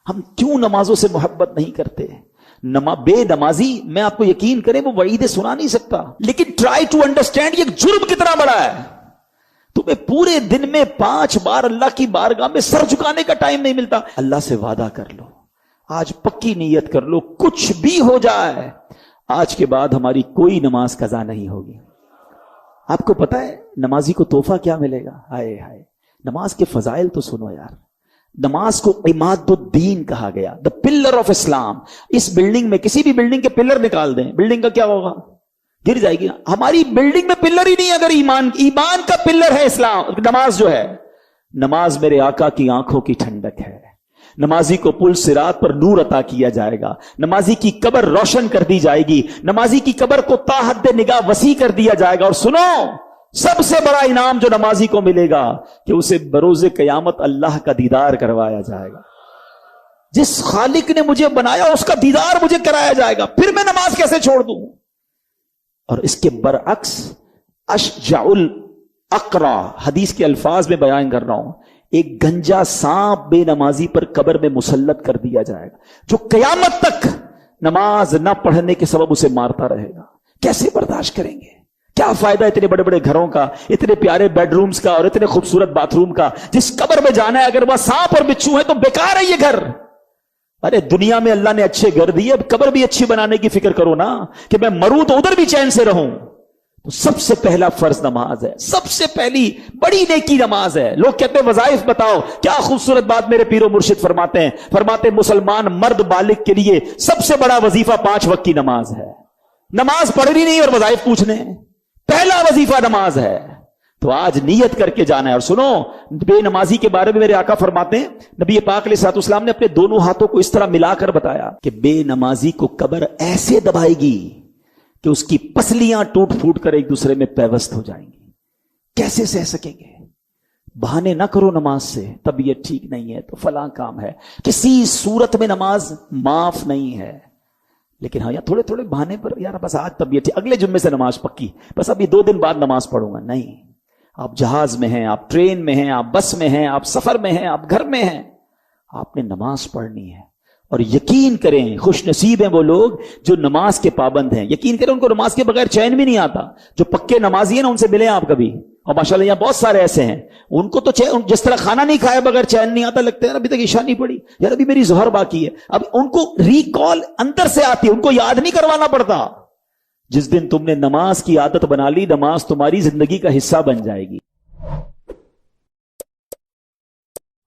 ہم کیوں نمازوں سے محبت نہیں کرتے؟ بے نمازی، میں آپ کو یقین کریں وہ وعیدیں سنا نہیں سکتا، لیکن ٹرائی ٹو انڈرسٹینڈ یہ جرم کتنا بڑا ہے۔ تمہیں پورے دن میں 5 بار اللہ کی بارگاہ میں سر جھکانے کا ٹائم نہیں ملتا۔ اللہ سے وعدہ کر لو، آج پکی نیت کر لو، کچھ بھی ہو جائے آج کے بعد ہماری کوئی نماز قضا نہیں ہوگی۔ آپ کو پتا ہے نمازی کو تحفہ کیا ملے گا؟ ہائے ہائے، نماز کے فضائل تو سنو یار۔ نماز کو عماد الدین کہا گیا، دا پلر آف اسلام۔ اس بلڈنگ میں کسی بھی بلڈنگ کے پلر نکال دیں، بلڈنگ کا کیا ہوگا؟ گر جائے گی۔ ہماری بلڈنگ میں پلر ہی نہیں، اگر ایمان کا پلر ہے اسلام، نماز جو ہے۔ نماز میرے آقا کی آنکھوں کی ٹھنڈک ہے۔ نمازی کو پل صراط پر نور عطا کیا جائے گا، نمازی کی قبر روشن کر دی جائے گی، نمازی کی قبر کو تا حد نگاہ وسیع کر دیا جائے گا۔ اور سنو، سب سے بڑا انعام جو نمازی کو ملے گا کہ اسے بروز قیامت اللہ کا دیدار کروایا جائے گا۔ جس خالق نے مجھے بنایا اس کا دیدار مجھے کرایا جائے گا، پھر میں نماز کیسے چھوڑ دوں؟ اور اس کے برعکس اشجع الاقرا، حدیث کے الفاظ میں بیان کر رہا ہوں، ایک گنجا سانپ بے نمازی پر قبر میں مسلط کر دیا جائے گا، جو قیامت تک نماز نہ پڑھنے کے سبب اسے مارتا رہے گا۔ کیسے برداشت کریں گے؟ کیا فائدہ اتنے بڑے بڑے گھروں کا، اتنے پیارے بیڈ رومز کا اور اتنے خوبصورت باتھ روم کا؟ جس قبر میں جانا ہے اگر وہاں سانپ اور بچھو ہے تو بیکار ہے یہ گھر۔ ارے دنیا میں اللہ نے اچھے گھر دیے، اب قبر بھی اچھی بنانے کی فکر کرو نا، کہ میں مروں تو ادھر بھی چین سے رہوں۔ تو سب سے پہلا فرض نماز ہے، سب سے پہلی بڑی نیکی نماز ہے۔ لوگ کہتے ہیں وظائف بتاؤ، کیا خوبصورت بات میرے پیر و مرشد فرماتے ہیں، فرماتے مسلمان مرد بالغ کے لیے سب سے بڑا وظیفہ 5 وقت کی نماز ہے۔ نماز پڑھنی نہیں اور وظائف پوچھنے، پہلا وظیفہ نماز ہے۔ تو آج نیت کر کے جانا ہے۔ اور سنو، بے نمازی کے بارے میں میرے آقا فرماتے ہیں، نبی پاک علیہ الصلوۃ والسلام نے اپنے دونوں ہاتھوں کو اس طرح ملا کر بتایا کہ بے نمازی کو قبر ایسے دبائے گی کہ اس کی پسلیاں ٹوٹ پھوٹ کر ایک دوسرے میں پیوست ہو جائیں گی۔ کیسے سہ سکیں گے؟ بہانے نہ کرو نماز سے، طبیعت ٹھیک نہیں ہے تو فلاں کام ہے، کسی صورت میں نماز معاف نہیں ہے۔ لیکن ہاں، یا تھوڑے تھوڑے بہانے پر، یار بس آج طبیعت ٹھیک، اگلے جمعے سے نماز پکی، بس ابھی 2 دن بعد نماز پڑھوں گا۔ نہیں، آپ جہاز میں ہیں، آپ ٹرین میں ہیں، آپ بس میں ہیں، آپ سفر میں ہیں، آپ گھر میں ہیں، آپ نے نماز پڑھنی ہے۔ اور یقین کریں، خوش نصیب ہیں وہ لوگ جو نماز کے پابند ہیں۔ یقین کریں، ان کو نماز کے بغیر چین بھی نہیں آتا۔ جو پکے نمازی ہیں نا، ان سے ملیں آپ کبھی، اور ماشاءاللہ یہاں بہت سارے ایسے ہیں، ان کو تو جس طرح کھانا نہیں کھایا بغیر چین نہیں آتا، لگتا ہے ابھی تک عشاء نہیں پڑی، یار ابھی میری ظہر باقی ہے۔ اب ان کو ریکال اندر سے آتی ہے، ان کو یاد نہیں کروانا پڑتا۔ جس دن تم نے نماز کی عادت بنا لی، نماز تمہاری زندگی کا حصہ بن جائے گی۔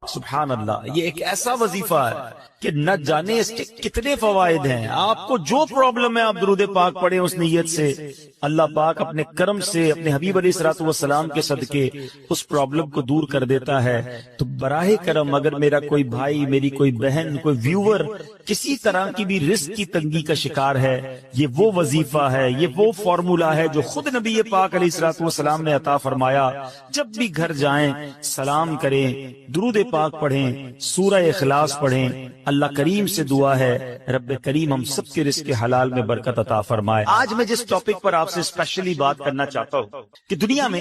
سبحان اللہ، یہ ایک ایسا وظیفہ ہے کہ نہ جانے اس کے کتنے فوائد ہیں۔ آپ کو جو پرابلم ہے آپ درود پاک پڑھیں اس نیت سے، اللہ پاک اپنے کرم سے اپنے حبیب علیہ الصلوۃ والسلام کے صدقے اس پرابلم کو دور کر دیتا ہے۔ تو براہ کرم اگر میرا کوئی بھائی، میری کوئی بہن، کوئی ویور کسی طرح کی بھی رزق کی تنگی کا شکار ہے، یہ وہ وظیفہ ہے، یہ وہ فارمولا ہے جو خود نبی پاک علیہ الصلوۃ والسلام نے عطا فرمایا۔ جب بھی گھر جائیں سلام کریں، درود پاک پڑھیں، سورہ اخلاص پڑھیں۔ اللہ کریم سے دعا ہے رب کریم ہم سب کے رزق حلال میں برکت عطا فرمائے۔ آج میں جس ٹاپک پر آپ سے اسپیشلی بات کرنا چاہتا ہوں کہ دنیا میں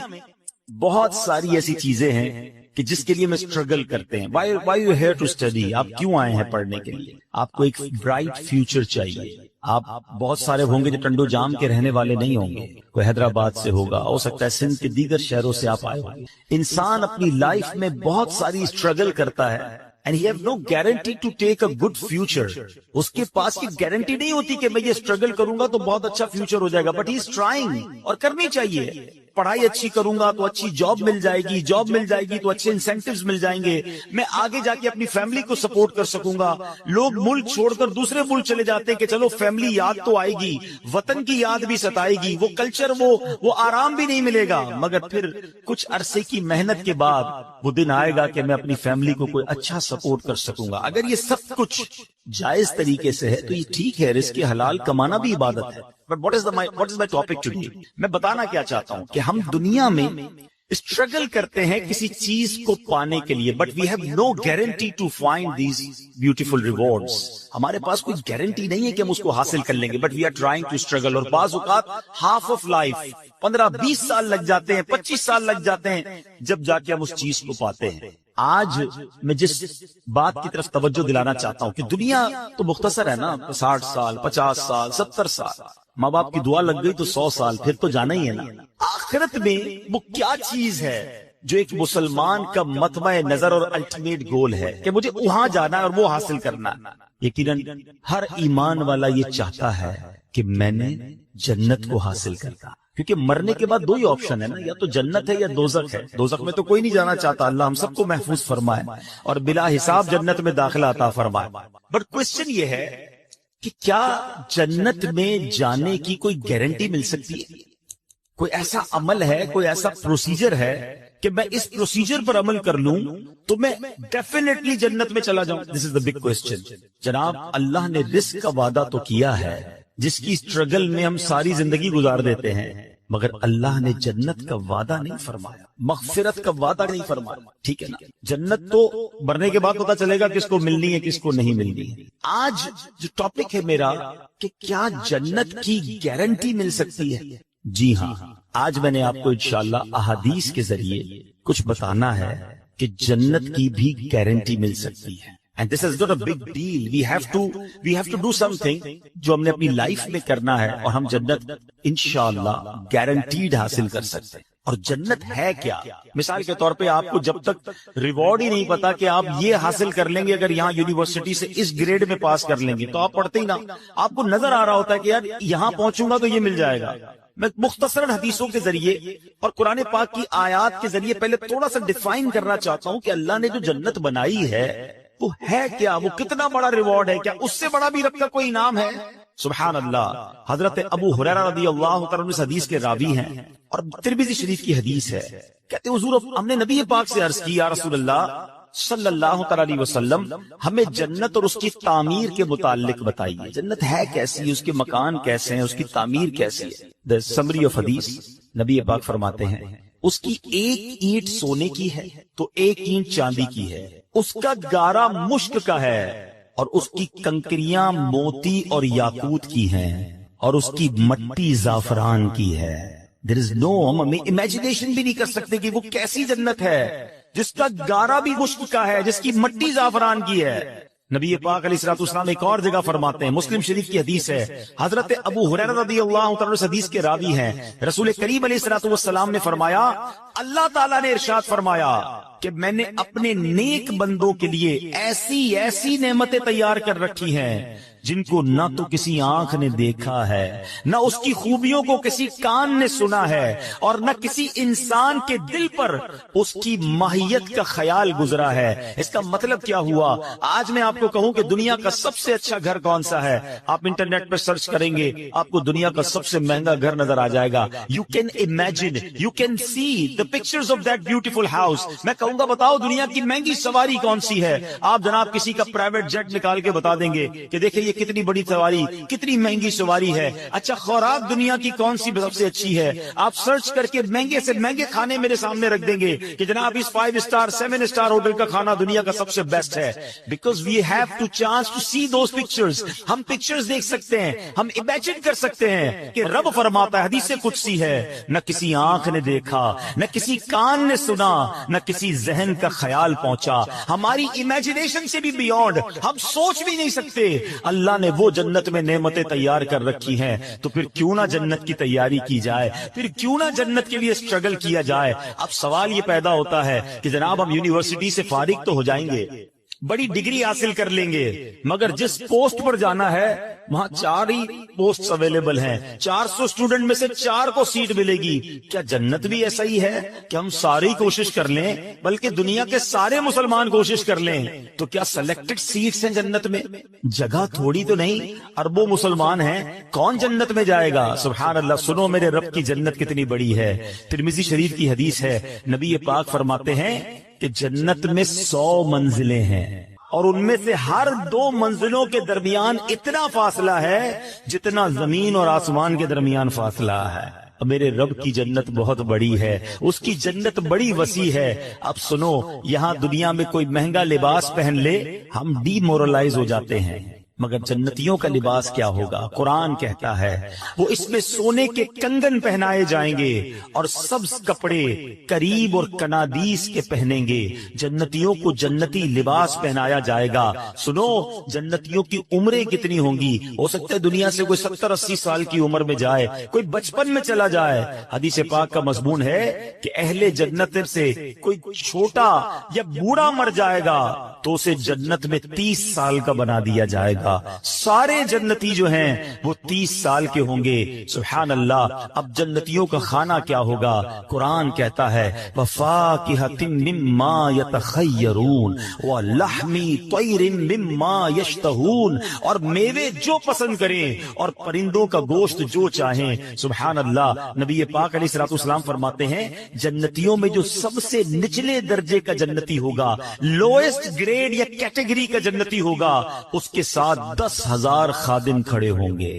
بہت ساری ایسی چیزیں ہیں کہ جس کے لیے میں اسٹرگل کرتے ہیں۔ why you here to study؟ آپ کیوں آئے ہیں پڑھنے کے لیے؟ آپ کو ایک برائٹ فیوچر چاہیے۔ آپ بہت سارے ہوں گے جو ٹنڈو جام کے رہنے والے نہیں ہوں گے، کوئی حیدرآباد سے ہوگا، ہو سکتا ہے سندھ کے دیگر شہروں سے آپ آئے ہوں گے۔ انسان اپنی لائف میں بہت ساری اسٹرگل کرتا ہے and he have no guarantee to take a good future۔ اس کے پاس کی گارنٹی نہیں ہوتی کہ میں یہ اسٹرگل کروں گا تو بہت اچھا فیوچر ہو جائے گا، بٹ he is trying، اور کرنی چاہیے۔ پڑھائی اچھی کروں گا تو اچھی جاب مل جائے گی، جاب مل جائے گی تو اچھے انسینٹیوز مل جائیں گے، میں آگے جا کے اپنی فیملی کو سپورٹ کر سکوں گا۔ لوگ ملک چھوڑ کر دوسرے ملک چلے جاتے ہیں کہ چلو فیملی یاد تو آئے گی، وطن کی یاد بھی ستائے گی، وہ کلچر، وہ آرام بھی نہیں ملے گا، مگر پھر کچھ عرصے کی محنت کے بعد وہ دن آئے گا کہ میں اپنی فیملی کو کوئی اچھا سپورٹ کر سکوں گا۔ اگر یہ سب کچھ جائز طریقے سے ہے تو یہ ٹھیک ہے، رزق حلال کمانا بھی عبادت ہے۔ But what is my topic today؟ میں بتانا کیا چاہتا ہوں کہ ہم دنیا میں اسٹرگل کرتے ہیں کسی چیز کو پانے کے لیے، but we have no guarantee to find these beautiful rewards. ہمارے پاس کوئی گارنٹی نہیں ہے کہ ہم اس کو حاصل کر لیں گے، but we are trying to struggle. اور بعض اوقات ہاف آف لائف 15-20 سال لگ جاتے ہیں، 25 سال لگ جاتے ہیں، جب جا کے ہم اس چیز کو پاتے ہیں۔ آج میں جس بات کی طرف توجہ دلانا چاہتا ہوں کہ دنیا تو مختصر ہے نا، 60 سال 50 سال 70 سال، ماں باپ کی دعا لگ گئی تو 100 سال، پھر تو جانا ہی ہے نا۔ آخرت میں وہ کیا چیز ہے جو ایک مسلمان کا مطمع نظر اور الٹیمیٹ گول ہے کہ مجھے وہاں جانا ہے اور وہ حاصل کرنا ہے؟ یقیناً ہر ایمان والا یہ چاہتا ہے کہ میں نے جنت کو حاصل کرنا، کیونکہ مرنے کے بعد دو ہی آپشن ہے نا، یا تو جنت ہے یا دوزخ ہے۔ دوزخ میں تو کوئی نہیں جانا چاہتا، اللہ ہم سب کو محفوظ فرمائے اور بلا حساب جنت میں داخلہ عطا فرمائے۔ بٹ کوشچن یہ ہے کہ کیا جنت میں جانے کی کوئی گارنٹی مل سکتی ہے؟ کوئی ایسا عمل ہے، کوئی ایسا پروسیجر ہے کہ میں اس پروسیجر پر عمل کر لوں تو میں ڈیفینیٹلی جنت میں چلا جاؤں؟ دس از دا بگ کوسچن۔ جناب اللہ نے رزق کا وعدہ تو کیا ہے جس کی اسٹرگل میں ہم ساری زندگی گزار دیتے ہیں، مگر اللہ نے جنت کا وعدہ نہیں فرمایا، مغفرت کا وعدہ نہیں فرمایا، ٹھیک ہے نا؟ جنت تو مرنے کے بعد پتا چلے گا کس کو ملنی ہے کس کو نہیں ملنی ہے۔ آج جو ٹاپک ہے میرا کہ کیا جنت کی گارنٹی مل سکتی ہے؟ جی ہاں، آج میں نے آپ کو انشاءاللہ احادیث کے ذریعے کچھ بتانا ہے کہ جنت کی بھی گارنٹی مل سکتی ہے۔ And this is not a big deal. We have to do something جو ہم نے اپنی لائف میں کرنا ہے اور ہم جنت انشاءاللہ گارنٹیڈ حاصل کر سکتے ہیں۔ اور جنت ہے کیا؟ مثال کے طور پہ آپ کو جب تک ریوارڈ ہی نہیں پتا کہ آپ یہ حاصل کر لیں گے اگر یہاں یونیورسٹی سے اس گریڈ میں پاس کر لیں گے تو آپ پڑھتے ہی نہ، آپ کو نظر آ رہا ہوتا ہے کہ یار یہاں پہنچوں گا تو یہ مل جائے گا۔ میں مختصراً حدیثوں کے ذریعے اور قرآن پاک کی آیات کے ذریعے پہلے تھوڑا سا ڈیفائن کرنا چاہتا ہوں کہ اللہ نے جو جنت بنائی ہے وہ ہے کیا، وہ کتنا بڑا ریوارڈ ہے، کیا اس سے بڑا بھی رب کا کوئی انعام ہے؟ سبحان اللہ۔ حضرت ابو ہریرہ رضی اللہ تعالیٰ عنہ اس حدیث کے راوی ہیں اور ترمذی شریف کی حدیث ہے، کہتے حضور ہم نے نبی پاک سے عرض کی یا رسول اللہ صلی اللہ تعالیٰ علیہ وسلم ہمیں جنت اور اس کی تعمیر کے متعلق بتائیے، جنت ہے کیسی، اس کے مکان کیسے ہیں، اس کی تعمیر کیسی ہے؟ The summary of حدیث، نبی پاک فرماتے ہیں اس کی ایک اینٹ سونے کی ہے تو ایک اینٹ چاندی کی ہے، اس کا گارا مشک کا ہے اور اس کی کنکریاں موتی اور یاقوت کی ہیں اور اس کی مٹی زعفران کی ہے۔ There is no، ہم امیجنیشن بھی نہیں کر سکتے کہ وہ کیسی جنت ہے جس کا گارا بھی مشک کا ہے، جس کی مٹی زعفران کی ہے۔ نبی پاک علیہ الصلوۃ والسلام ایک اور جگہ فرماتے ہیں، مسلم شریف کی حدیث ہے، حضرت ابو ہریرہ رضی اللہ تعالیٰ اس حدیث کے راوی ہیں، رسول کریم علیہ الصلوۃ والسلام نے فرمایا، اللہ تعالیٰ نے ارشاد فرمایا کہ میں نے اپنے نیک بندوں کے لیے ایسی نعمتیں تیار کر رکھی ہیں جن کو نہ تو کسی آنکھ نے دیکھا ہے، نہ اس کی خوبیوں کو کسی کان نے سنا ہے اور نہ کسی انسان کے دل پر اس کی ماہیت کا خیال گزرا ہے۔ اس کا مطلب کیا ہوا؟ آج میں آپ کو کہوں کہ دنیا کا سب سے اچھا گھر کون سا ہے، آپ انٹرنیٹ پر سرچ کریں گے آپ کو دنیا کا سب سے مہنگا گھر نظر آ جائے گا۔ You can imagine, you can see the pictures of that beautiful house۔ میں کہوں گا بتاؤ دنیا کی مہنگی سواری کون سی ہے، آپ جناب کسی کا پرائیویٹ جیٹ نکال کے بتا دیں گے کہ دیکھیں یہ کتنی بڑی سواری، کتنی مہنگی سواری ہے۔ اچھا خوراک دنیا کی کون سی سب سے اچھی ہے، آپ سرچ کر کے مہنگے سے مہنگے کھانے میرے سامنے رکھ دیں گے کہ جناب اس 5 اسٹار 7 اسٹار ہوٹل کا کھانا دنیا کا سب سے بیسٹ ہے۔ Because we have two chance to see those pictures, ہم پکچرز دیکھ سکتے ہیں، ہم امیجن کر سکتے ہیں کہ رب فرماتا ہے، حدیث قدسی ہے، نہ کسی آنکھ نے دیکھا، نہ کسی کان نے سنا، نہ کسی ذہن کا خیال پہنچا، ہماری امیجنیشن سے بھی بیونڈ، ہم سوچ بھی نہیں سکتے۔ اللہ نے وہ جنت میں نعمتیں تیار کر رکھی ہیں، تو پھر کیوں نہ جنت کی تیاری کی جائے، پھر کیوں نہ جنت کے لیے اسٹرگل کیا جائے۔ اب سوال یہ پیدا ہوتا ہے کہ جناب ہم یونیورسٹی سے فارغ تو ہو جائیں گے، بڑی ڈگری حاصل کر لیں گے، مگر جس پوسٹ پر جانا ہے وہاں 4 ہی پوسٹ اویلیبل ہیں، 400 اسٹوڈنٹ میں سے 4 کو سیٹ ملے گی۔ کیا جنت بھی ایسا ہی ہے کہ ہم ساری کوشش کر لیں، بلکہ دنیا کے سارے مسلمان کوشش کر لیں تو کیا سلیکٹڈ سیٹس ہیں جنت میں؟ جگہ تھوڑی تو نہیں، اربوں مسلمان ہیں، کون جنت میں جائے گا؟ سبحان اللہ۔ سنو میرے رب کی جنت کتنی بڑی ہے۔ ترمذی شریف کی حدیث ہے، نبی پاک فرماتے ہیں کہ جنت میں 100 منزلیں ہیں اور ان میں سے ہر 2 منزلوں کے درمیان اتنا فاصلہ ہے جتنا زمین اور آسمان کے درمیان فاصلہ ہے۔ میرے رب کی جنت بہت بڑی ہے، اس کی جنت بڑی وسیع ہے۔ اب سنو، یہاں دنیا میں کوئی مہنگا لباس پہن لے ہم ڈی مورلائز ہو جاتے ہیں، مگر جنتیوں کا لباس کیا ہوگا؟ قرآن کہتا ہے وہ اس میں سونے کے کنگن پہنائے جائیں گے اور سبز کپڑے قریب اور کنادیس کے پہنیں گے. جنتیوں کو جنتی لباس پہنایا جائے گا. سنو، جنتیوں کی عمریں کتنی ہوں گی؟ ہو سکتا ہے دنیا سے کوئی 70-80 سال کی عمر میں جائے، کوئی بچپن میں چلا جائے. حدیث پاک کا مضمون ہے کہ اہل جنت سے کوئی چھوٹا یا بوڑھا مر جائے گا تو اسے جنت میں 30 سال کا بنا دیا جائے گا. سارے جنتی جو ہیں وہ 30 سال کے ہوں گے. سبحان اللہ. اب جنتیوں کا کھانا کیا ہوگا؟ قرآن کہتا ہے وَفَاكِهَةٍ مِّمَّا يَتَخَيَّرُونَ وَلَحْمِ طَيْرٍ مِّمَّا يَشْتَهُونَ، اور میوے جو پسند کریں اور پرندوں کا گوشت جو چاہیں. سبحان اللہ. نبی پاک علیہ الصلوۃ والسلام فرماتے ہیں جنتیوں میں جو سب سے نچلے درجے کا جنتی ہوگا، لوئسٹ گریڈ یا کیٹیگری کا جنتی ہوگا، اس کے ساتھ 10,000 خادم کھڑے ہوں گے.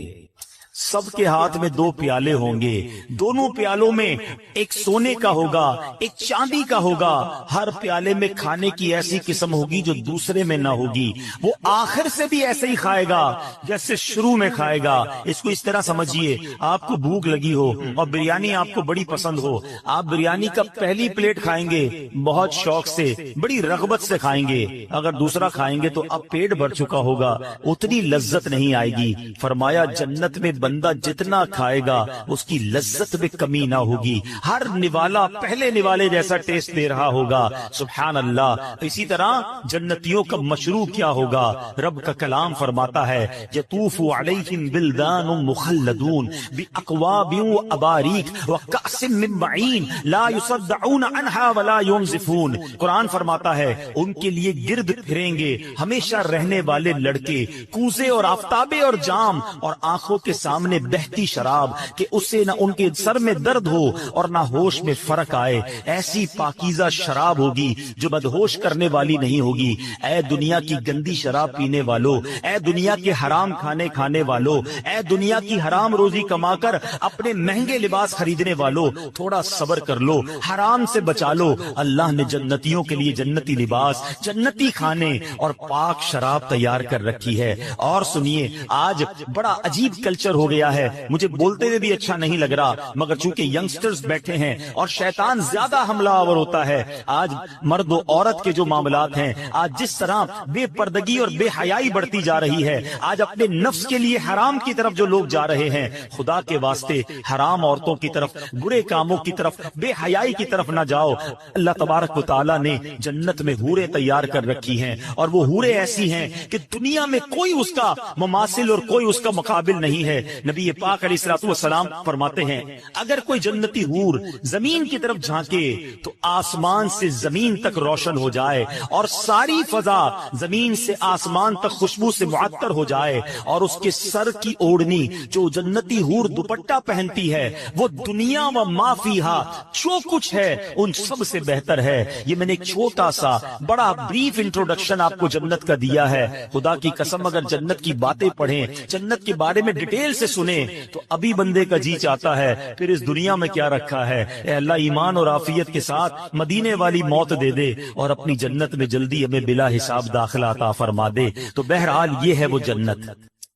سب کے ہاتھ میں 2 پیالے ہوں گے. دونوں پیالوں میں ایک سونے کا ہوگا، ایک چاندی کا ہوگا. ہر پیالے میں کھانے کی ایسی قسم ہوگی جو دوسرے میں نہ ہوگی. وہ آخر سے بھی ایسے ہی کھائے گا جیسے شروع میں کھائے گا. اس کو اس طرح سمجھیے، آپ کو بھوک لگی ہو اور بریانی آپ کو بڑی پسند ہو، آپ بریانی کا پہلی پلیٹ کھائیں گے بہت شوق سے، بڑی رغبت سے کھائیں گے. اگر دوسرا کھائیں گے تو اب پیٹ بھر چکا ہوگا، اتنی لذت نہیں آئے گی. فرمایا جنت میں بندہ جتنا کھائے گا اس کی لذت میں کمی نہ ہوگی. ہر نوالا پہلے نوالے جیسا ٹیسٹ دے رہا ہوگا. سبحان اللہ. اسی طرح جنتیوں کا مشروب کیا ہوگا؟ رب کا کلام فرماتا ہے یطوف علیہم بلدان مخلدون باکواب واباریک وکأس من معین لا یصدعون عنها ولا ينزفون. قرآن فرماتا ہے ان کے لیے گرد پھریں گے ہمیشہ رہنے والے لڑکے، کوزے اور آفتابے اور جام، اور آنکھوں کے سامنے بہتی شراب کہ اسے نہ ان کے سر میں درد ہو اور نہ ہوش میں فرق آئے. ایسی پاکیزہ شراب ہوگی جو بدہوش کرنے والی نہیں ہوگی. اے دنیا کی گندی شراب پینے والو، اے دنیا کے حرام کھانے والو، اے دنیا کی حرام روزی کما کر اپنے مہنگے لباس خریدنے والو، تھوڑا صبر کر لو، حرام سے بچا لو. اللہ نے جنتیوں کے لیے جنتی لباس، جنتی کھانے اور پاک شراب تیار کر رکھی ہے. اور سنیے، آج بڑا عجیب کلچر ہو گیا ہے، مجھے بولتے ہوئے بھی اچھا نہیں لگ رہا، مگر چونکہ ینگسٹرز بیٹھے ہیں اور شیطان زیادہ حملہ آور ہوتا ہے. آج مرد و عورت کے جو معاملات ہیں، آج جس طرح بے پردگی اور بے حیائی بڑھتی جا رہی ہے، آج اپنے نفس کے لیے حرام کی طرف جو لوگ جا رہے ہیں، خدا کے واسطے حرام عورتوں کی طرف، برے کاموں کی طرف، بے حیائی کی طرف نہ جاؤ. اللہ تبارک و تعالیٰ نے جنت میں حوریں تیار کر رکھی ہیں، اور وہ حوریں ایسی ہیں کہ دنیا میں کوئی اس کا مماثل اور کوئی اس کا مقابل نہیں ہے. نبی پاک علیہ الصلوۃ والسلام فرماتے ہیں اگر کوئی جنتی حور زمین کی طرف جھانکے تو آسمان سے زمین تک روشن ہو جائے، اور ساری فضا زمین سے آسمان تک خوشبو سے معطر ہو جائے، اور اس کے سر کی اوڑھنی جو جنتی حور دوپٹہ پہنتی ہے وہ دنیا و ما فیہا، جو کچھ ہے ان سب سے بہتر ہے. یہ میں نے ایک چھوٹا سا بڑا بریف انٹروڈکشن آپ کو جنت کا دیا ہے. خدا کی قسم اگر جنت کی باتیں پڑھیں، جنت کے بارے میں ڈیٹیل سے سنیں تو ابھی بندے کا جی چاہتا ہے پھر اس دنیا میں کیا رکھا ہے. اے اللہ ایمان اور عافیت کے ساتھ مدینے والی موت دے دے اور اپنی جنت میں جلدی ہمیں بلا حساب داخلہ عطا فرما دے. تو بہرحال یہ ہے وہ جنت.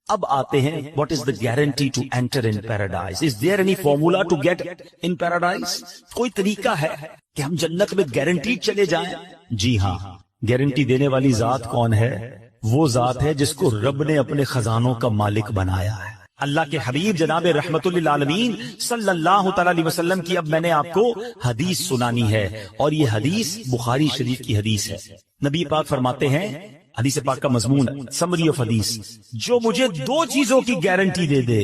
اب آتے ہیں what is the guarantee to enter in paradise? Is there any formula to get in paradise? کوئی طریقہ ہے کہ ہم جنت میں گارنٹی چلے جائیں؟ جی ہاں، گارنٹی دینے والی ذات کون ہے؟ وہ ذات ہے جس کو رب نے اپنے خزانوں کا مالک بنایا ہے. اللہ کے حبیب جناب رحمت للعالمین صلی اللہ تعالی علیہ وسلم کی اب میں نے آپ کو حدیث سنانی ہے، اور یہ حدیث بخاری شریف کی حدیث ہے. نبی پاک فرماتے ہیں، حدیث پاک کا مضمون سمری آف حدیث، جو مجھے 2 چیزوں کی گارنٹی دے دے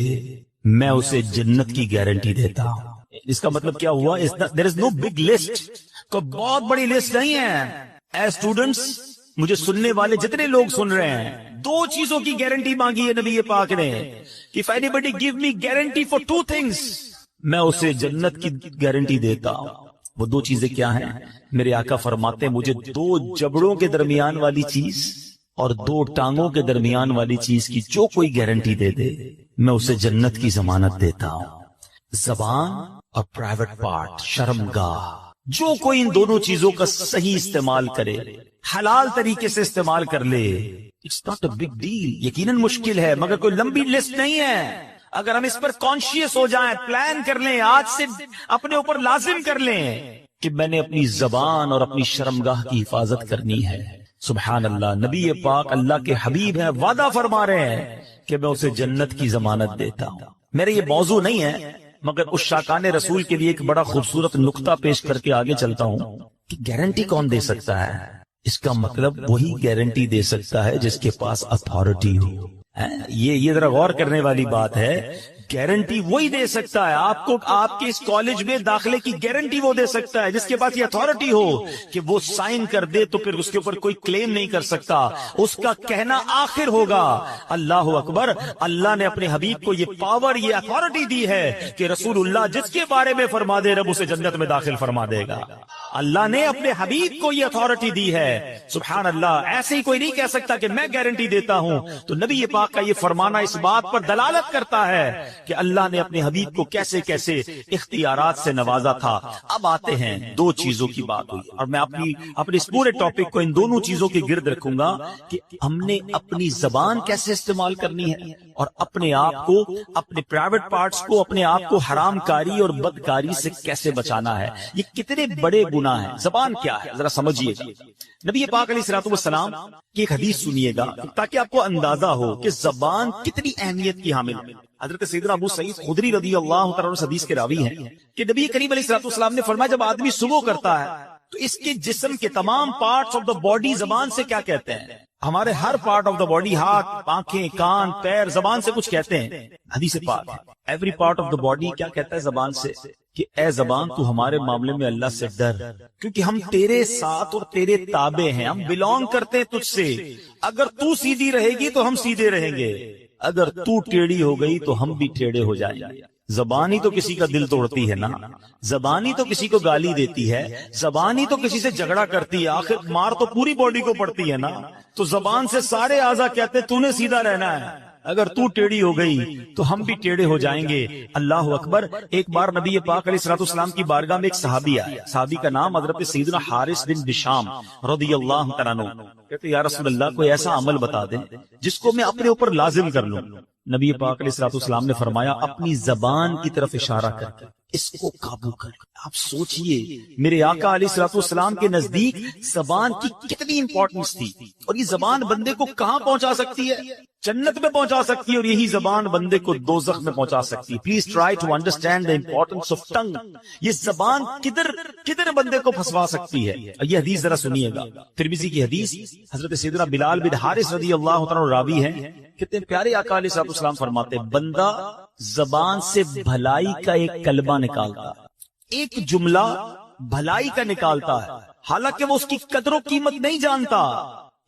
میں اسے جنت کی گارنٹی دیتا ہوں. اس کا مطلب کیا ہوا؟ there is no big list، کوئی بہت بڑی لسٹ نہیں ہے. اے اسٹوڈنٹس، مجھے سننے والے جتنے لوگ سن رہے ہیں، 2 چیزوں کی گارنٹی مانگی ہے نبی پاک نے. If anybody give me guarantee for 2 things، میں اسے جنت کی گارنٹی دیتا ہوں. وہ 2 چیزیں کیا ہیں؟ میرے آقا فرماتے ہیں مجھے 2 جبڑوں کے درمیان والی چیز اور 2 ٹانگوں کے درمیان والی چیز کی جو کوئی گارنٹی دے دے میں اسے جنت کی ضمانت دیتا ہوں. زبان اور پرائیویٹ پارٹ، شرمگاہ. جو کوئی ان دونوں چیزوں کا صحیح استعمال کرے حلال طریقے سے استعمال کر لے. It's not a big deal. یقیناً مشکل ہے مگر کوئی لمبی لسٹ نہیں ہے. اگر ہم اس پر کانشیس ہو جائیں, پلان کر لیں, آج سے اپنے اوپر لازم کر لیں کہ میں نے اپنی زبان اور اپنی شرمگاہ کی حفاظت کرنی ہے. سبحان اللہ. نبی پاک اللہ کے حبیب ہیں, وعدہ فرما رہے ہیں کہ میں اسے جنت کی ضمانت دیتا ہوں. میرا یہ موضوع نہیں ہے مگر اس شاکان رسول کے لیے ایک بڑا خوبصورت نقطہ پیش کر کے آگے چلتا ہوں کہ گارنٹی کون دے سکتا ہے. اس کا مطلب وہی گارنٹی دے سکتا ہے جس کے پاس اتھارٹی ہو. یہ ذرا غور کرنے والی بات ہے. گارنٹی وہی دے سکتا ہے آپ کو. آپ کے اس کالج میں داخلے کی گارنٹی وہ دے سکتا ہے جس کے پاس یہ اتھارٹی ہو کہ وہ سائن کر دے تو پھر اس کے اوپر کوئی کلیم نہیں کر سکتا. اس کا کہنا آخر ہوگا اللہ اکبر. اللہ نے اپنے حبیب کو یہ پاور, یہ اتھارٹی دی ہے کہ رسول اللہ جس کے بارے میں فرما دے رب اسے جنت میں داخل فرما دے گا. اللہ نے اپنے حبیب کو یہ اتھارٹی دی ہے. سبحان اللہ. ایسے ہی کوئی نہیں کہہ سکتا کہ میں گارنٹی دیتا ہوں. تو نبی پاک کا یہ فرمانا اس بات پر دلالت کرتا ہے کہ اللہ نے اپنے حبیب کو کیسے کیسے اختیارات سے نوازا تھا. اب آتے ہیں دو چیزوں کی بات ہوئی اور میں اپنے اس پورے ٹاپک کو ان دونوں چیزوں کے گرد رکھوں گا کہ ہم نے اپنی زبان کیسے استعمال کرنی ہے اور اپنے آپ کو, اپنے پرائیویٹ پارٹس کو, اپنے آپ کو حرام کاری اور بدکاری سے کیسے بچانا ہے. یہ کتنے بڑے گناہ ہیں. زبان کیا ہے ذرا سمجھیے گا. نبی پاک علیہ الصلوۃ والسلام کی ایک حدیث سنیے گا تاکہ آپ کو اندازہ ہو کہ زبان کتنی اہمیت کی حامل ہے. حضرت سیدنا ابو سعید خدری رضی اللہ تعالیٰ عنہ حدیث کے راوی ہیں کہ نبی کریم علیہ الصلوۃ والسلام نے فرمایا جب آدمی صبح کرتا ہے تو اس کے جسم کے تمام پارٹس آف دا باڈی زبان سے کیا کہتے ہیں. ہمارے ہر پارٹ آف دا باڈی, ہاتھ, آنکھیں, کان, پیر, زبان سے کچھ کہتے ہیں. حدیث پاک every part of the body کیا کہتا ہے زبان سے کہ اے زبان تو ہمارے معاملے میں اللہ سے ڈر, کیونکہ ہم تیرے ساتھ اور تیرے تابع ہیں, ہم بلونگ کرتے ہیں تجھ سے. اگر تو سیدھی رہے گی تو ہم سیدھے رہیں گے, اگر تو ٹیڑھی ہو گئی تو ہم بھی ٹیڑھے ہو جائیں گے. زبان ہی تو کسی کا دل توڑتی ہے نا, زبان ہی تو کسی کو گالی دیتی ہے, زبان ہی تو کسی سے جھگڑا کرتی ہے. آخر مار تو پوری باڈی کو پڑتی ہے نا. تو زبان سے سارے اعضاء کہتے تو نے سیدھا رہنا ہے, اگر تو ٹیڑھی ہو گئی تو ہم بھی ٹیڑھے ہو جائیں گے. اللہ اکبر. ایک بار نبی پاک علیہ الصلوۃ والسلام کی بارگاہ میں ایک صحابی آیا. صحابی کا نام حضرت سیدنا حارث بن بشام رضی اللہ تعالیٰ عنہ. کہتے یا رسول اللہ کوئی ایسا عمل بتا دیں جس کو میں اپنے اوپر لازم کر لوں. نبی پاک علیہ الصلوۃ والسلام نے فرمایا اپنی زبان کی طرف اشارہ کر کے اس کو قابو کر. آپ سوچئے میرے آقا علیہ الصلوۃ والسلام کے نزدیک زبان کی کتنی امپورٹنس تھی, اور یہ زبان بندے کو کہاں پہنچا سکتی ہے, جنت میں پہنچا سکتی ہے, اور یہی زبان بندے کو دوزخ میں پہنچا سکتی ہے. Please try to understand the importance of tongue. یہ زبان کدھر بندے کو پھنسوا سکتی ہے. یہ حدیث ذرا سنیے گا, ترمذی کی حدیث. حضرت سیدنا بلال بن حارث رضی اللہ تعالیٰ راوی ہیں. کتنے پیارے آقا علیہ الصلوۃ والسلام فرماتے بندہ زبان سے بھلائی کا ایک کلمہ نکالتا, ایک جملہ بھلائی کا نکالتا ہے, حالانکہ وہ اس کی قدر و قیمت نہیں جانتا,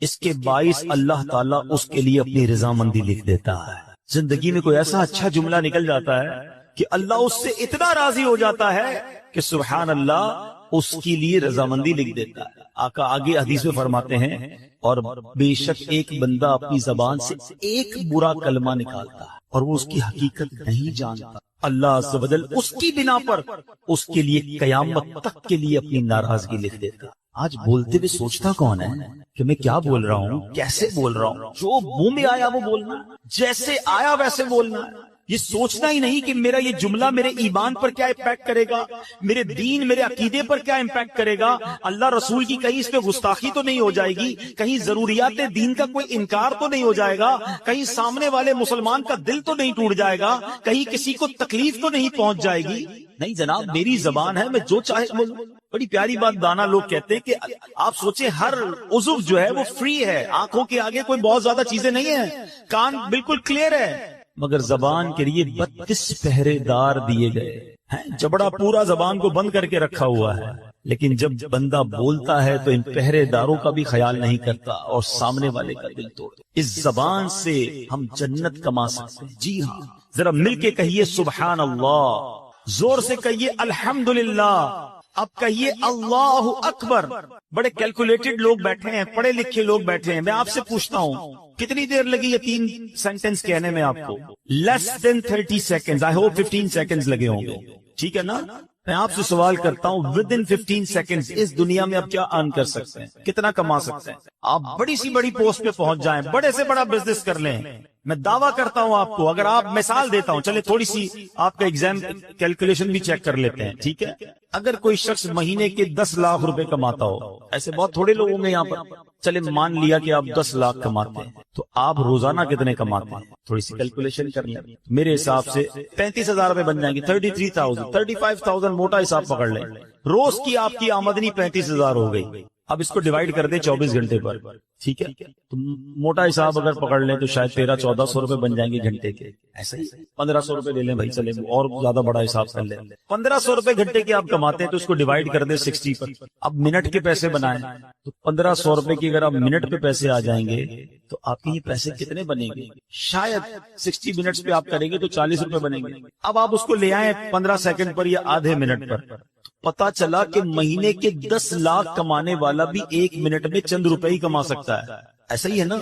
اس کے باعث اللہ تعالیٰ اس کے لیے اپنی رضامندی لکھ دیتا ہے. زندگی میں کوئی ایسا اچھا جملہ نکل جاتا ہے کہ اللہ اس سے اتنا راضی ہو جاتا ہے کہ سبحان اللہ اس کے لیے رضامندی لکھ دیتا ہے. آقا آگے حدیث میں فرماتے ہیں اور بے شک ایک بندہ اپنی زبان سے ایک برا کلمہ نکالتا ہے اور وہ اس کی حقیقت نہیں جانتا, اللہ عز و جل اس کی بنا پر اس کے لیے قیامت تک کے لیے اپنی ناراضگی لکھ دیتا. آج بولتے ہوئے سوچتا کون ہے کہ میں کیا بول رہا ہوں, کیسے بول رہا ہوں. جو منہ میں آیا وہ بولنا, جیسے آیا ویسے بولنا. یہ سوچنا ہی نہیں کہ میرا یہ جملہ میرے ایمان پر کیا امپیکٹ کرے گا, میرے دین میرے عقیدے پر کیا امپیکٹ کرے گا, اللہ رسول کی کہیں اس پہ گستاخی تو نہیں ہو جائے گی, کہیں ضروریات دین کا کوئی انکار تو نہیں ہو جائے گا, کہیں سامنے والے مسلمان کا دل تو نہیں ٹوٹ جائے گا, کہیں کسی کو تکلیف تو نہیں پہنچ جائے گی. نہیں جناب, میری زبان ہے, میں جو چاہے بولوں. بڑی پیاری بات دانا لوگ کہتے ہیں کہ آپ سوچیں ہر عضو جو ہے وہ فری ہے, آنکھوں کے آگے کوئی بہت زیادہ چیزیں نہیں ہیں, کان بالکل کلیئر ہے, مگر زبان کے لیے 32 پہرے دار دیے گئے ہیں. جبڑا پورا زبان کو بند کر کے رکھا ہوا ہے, لیکن جب بندہ بولتا ہے تو ان پہرے داروں کا بھی خیال نہیں کرتا اور سامنے والے کا دل توڑ. اس زبان سے ہم جنت کما سکتے ہیں. جی ہاں, ذرا مل کے کہیے سبحان اللہ, زور سے کہیے الحمدللہ, اب کہیے اللہ اکبر. بڑے کیلکولیٹڈ لوگ بیٹھے ہیں, پڑھے لکھے لوگ بیٹھے ہیں. میں آپ سے پوچھتا ہوں کتنی دیر لگی یہ 3 سینٹنس کہنے میں آپ کو؟ لیس دین 30 سیکنڈز. آئی ہوپ 15 سیکنڈز لگے ہوں گے, ٹھیک ہے نا. میں آپ سے سوال کرتا ہوں ود ان 15 سیکنڈ اس دنیا میں آپ کیا ارن کر سکتے ہیں, کتنا کما سکتے ہیں؟ آپ بڑی سی بڑی پوسٹ پہ پہنچ جائیں, بڑے سے بڑا بزنس کر لیں, میں دعویٰ کرتا ہوں آپ کو, اگر آپ مثال دیتا ہوں, چلے تھوڑی سی آپ کا ایگزام کیلکولیشن بھی چیک کر لیتے ہیں, ٹھیک ہے؟ اگر کوئی شخص مہینے کے 10 لاکھ روپے کماتا ہو, ایسے بہت تھوڑے لوگ ہوں گے یہاں پر, چلے مان لیا کہ آپ 10 لاکھ کماتے ہیں, تو آپ روزانہ کتنے کماتے ہیں؟ تھوڑی سی کیلکولیشن کر لیں, میرے حساب سے 35,000 روپے بن جائیں گے, 33,000 35,000 موٹا حساب پکڑ لیں, روز کی آپ کی آمدنی 35,000 ہو گئی. اب اس کو ڈیوائڈ کر دیں 24 گھنٹے پر, ٹھیک ہے؟ تو موٹا حساب اگر پکڑ لیں تو شاید 1300-1400 روپے بن جائیں گے گھنٹے کے. ایسا ہی 1500 روپے لے لیں بھائی, چلے اور زیادہ بڑا حساب کر لیں. 1500 روپے گھنٹے کے آپ کماتے ہیں تو اس کو ڈیوائڈ کر دیں 60 پر. اب منٹ کے پیسے بنائیں تو 1500 روپے کی اگر آپ منٹ پہ پیسے آ جائیں گے تو آپ کے یہ پیسے کتنے بنیں گے؟ شاید 60 منٹس پہ آپ کریں گے تو 40 روپے بنیں گے. اب آپ اس کو لے آئیں 15 سیکنڈ پر یا آدھے منٹ پر, پتا چلا کہ مہینے کے 10 لاکھ کمانے والا بھی 1 منٹ میں چند روپے ہی کما سکتا ہے. ایسا ہی ہے نا؟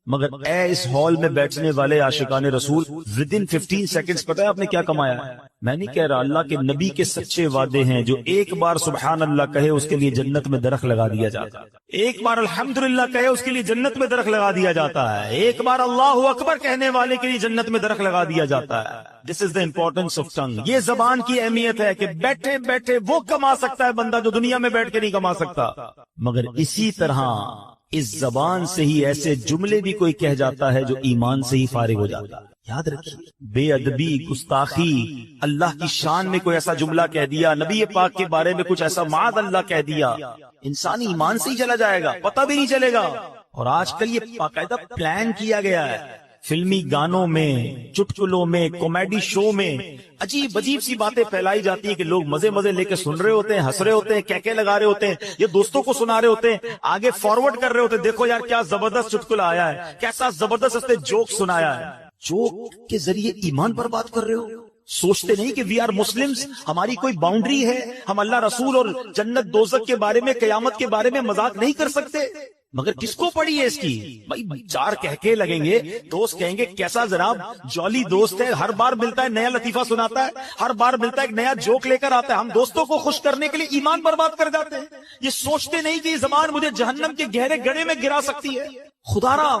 مگر اے اس ہال میں بیٹھنے والے عاشقان رسول, ود ان 15 سیکنڈز پتہ ہے آپ نے کیا کمایا ہے؟ میں نہیں کہہ رہا, اللہ کے نبی کے سچے وعدے ہیں, جو ایک بار سبحان اللہ کہے اس کے لیے جنت میں درخت لگا دیا جاتا ہے, ایک بار الحمدللہ کہے اس کے لیے جنت میں درخت لگا دیا جاتا ہے, ایک بار اللہ اکبر کہنے والے کے لیے جنت میں درخت لگا دیا جاتا ہے. دس از دا امپورٹینس آف ٹنگ. یہ زبان کی اہمیت ہے کہ بیٹھے بیٹھے وہ کما سکتا ہے بندہ جو دنیا میں بیٹھ کے نہیں کما سکتا. مگر اسی طرح اس زبان سے ہی ایسے جملے بھی کوئی کہہ جاتا ہے جو ایمان سے ہی فارغ ہو جاتا ہے. یاد رکھیے, بے ادبی, گستاخی, اللہ کی شان میں کوئی ایسا جملہ کہہ دیا, نبی پاک کے بارے میں کچھ ایسا معاذ اللہ کہہ دیا, انسان ایمان سے ہی چلا جائے گا, پتہ بھی نہیں چلے گا. اور آج کل یہ باقاعدہ پلان کیا گیا ہے, فلمی گانوں میں, چٹکلوں میں, کامیڈی شو میں عجیب عجیب سی باتیں پھیلائی جاتی ہیں کہ لوگ مزے مزے لے کے سن رہے ہوتے ہیں, ہنس رہے ہوتے ہیں, کہکے لگا رہے ہوتے ہیں, یہ دوستوں کو سنا رہے ہوتے ہیں, آگے فارورڈ کر رہے ہوتے ہیں, دیکھو یار کیا زبردست چٹکلا آیا ہے, کیسا زبردست اس نے جوک سنایا ہے. جوک کے ذریعے ایمان پر بات کر رہے ہو. سوچتے نہیں کہ وی آر مسلمز, ہماری کوئی باؤنڈری ہے, ہم اللہ رسول اور جنت دوزخ کے بارے میں, قیامت کے بارے میں مذاق نہیں کر سکتے. مگر کس کو پڑی ہے اس کی؟ بھائی چار کہکے لگیں گے, دوست کہیں گے کیسا جناب جولی دوست ہے, ہر بار ملتا ہے نیا لطیفہ سناتا ہے, ہر بار ملتا ہے ایک نیا جوک لے کر آتا ہے. ہم دوستوں کو خوش کرنے کے لیے ایمان برباد کر جاتے ہیں. یہ سوچتے نہیں کہ یہ زبان مجھے جہنم کے گہرے گڑھے میں گرا سکتی ہے. خدا را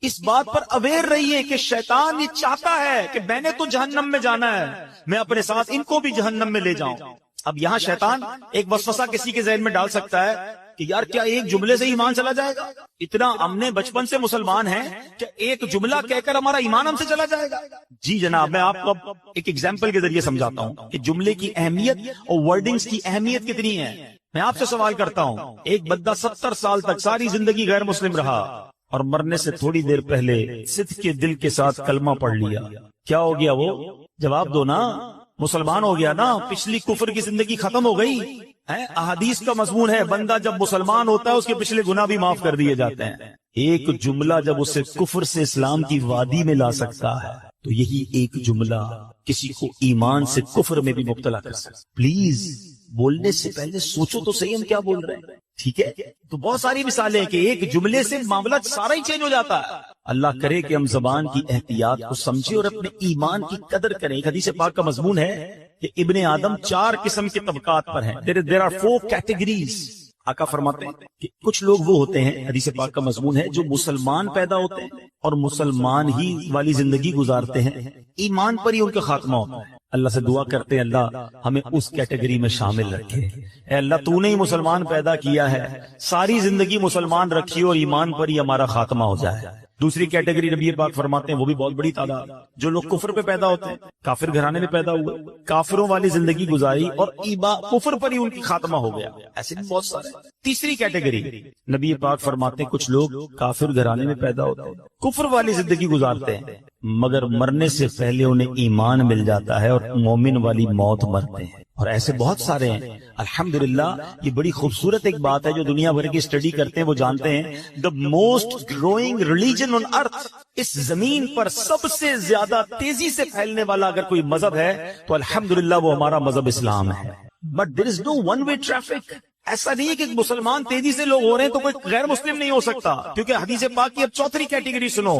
اس بات پر اویئر رہیے کہ شیطان یہ چاہتا ہے کہ میں نے تو جہنم میں جانا ہے, میں اپنے ساتھ ان کو بھی جہنم میں لے جاؤں. اب یہاں شیطان ایک وسوسہ کسی کے ذہن میں ڈال سکتا ہے کہ یار کیا ایک جملے سے ایمان چلا جائے گا؟ اتنا ہم نے بچپن سے مسلمان ہیں کہ ایک جملہ کہہ کر ہمارا ایمان ہم سے چلا جائے گا؟ جی جناب, میں آپ کو ایک ایگزامپل کے ذریعے سمجھاتا ہوں کہ جملے کی اہمیت اور ورڈنگز کی اہمیت کتنی ہے. میں آپ سے سوال کرتا ہوں, ایک بندہ 70 سال تک ساری زندگی غیر مسلم رہا اور مرنے سے تھوڑی دیر پہلے صدق کے دل کے ساتھ کلمہ پڑھ لیا, کیا ہو گیا وہ؟ جواب دو نا. مسلمان ہو گیا نا, پچھلی کفر کی زندگی ختم ہو گئی. احادیث کا مضمون ہے بندہ جب مسلمان ہوتا ہے اس کے پچھلے گناہ بھی معاف کر دیے جاتے ہیں. ایک جملہ جب اسے کفر سے اسلام کی وادی میں لا سکتا ہے تو یہی ایک جملہ کسی کو ایمان سے کفر میں بھی مبتلا کر سکتا ہے. پلیز بولنے سے پہلے سوچو تو صحیح ہم کیا بول رہے ہیں, ٹھیک ہے؟ تو بہت ساری مثالیں ہیں کہ ایک جملے سے معاملہ سارا ہی چینج ہو جاتا ہے. اللہ کرے کہ ہم زبان کی احتیاط کو سمجھیں اور اپنے ایمان کی قدر کریں. ایک حدیث پاک کا مضمون ہے کہ ابن آدم 4 قسم کے طبقات پر ہیں. There are 4 categories. آقا فرماتے ہیں کہ کچھ لوگ وہ ہوتے ہیں, حدیث پاک کا مضمون ہے, جو مسلمان پیدا ہوتے ہیں اور مسلمان ہی والی زندگی گزارتے ہیں, ایمان پر ہی ان کا خاتمہ ہوتا ہے. اللہ سے دعا کرتے ہیں اللہ ہمیں اس کیٹیگری میں شامل رکھے. اے اللہ تو نے ہی مسلمان پیدا کیا ہے, ساری زندگی مسلمان رکھی اور ایمان پر ہی ہمارا خاتمہ ہو جائے. دوسری کیٹیگری نبی پاک فرماتے ہیں وہ بھی بہت بڑی تعداد, جو لوگ کفر پہ پیدا ہوتے ہیں, کافر گھرانے میں پیدا ہوئے, کافروں والی زندگی گزاری اور کفر پر ہی ان کی خاتمہ ہو گیا. ایسے بھی بہت سارے. تیسری کیٹیگری نبی پاک فرماتے ہیں کچھ لوگ کافر گھرانے میں پیدا ہوتے ہیں, کفر والی زندگی گزارتے ہیں, مگر مرنے سے پہلے انہیں ایمان مل جاتا ہے اور مومن والی موت مرتے ہیں. اور ایسے بہت سارے ہیں. الحمدللہ یہ بڑی خوبصورت ایک بات ہے, جو دنیا بھر کی اسٹڈی کرتے ہیں وہ جانتے ہیں the most growing religion on earth, اس زمین پر سب سے زیادہ تیزی سے پھیلنے والا اگر کوئی مذہب ہے تو الحمدللہ وہ ہمارا مذہب اسلام ہے. But there is no one way traffic. ایسا نہیں ہے کہ مسلمان تیزی سے لوگ ہو رہے ہیں تو کوئی غیر مسلم نہیں ہو سکتا, کیونکہ حدیث پاک کی اب چوتھی کیٹیگری سنو.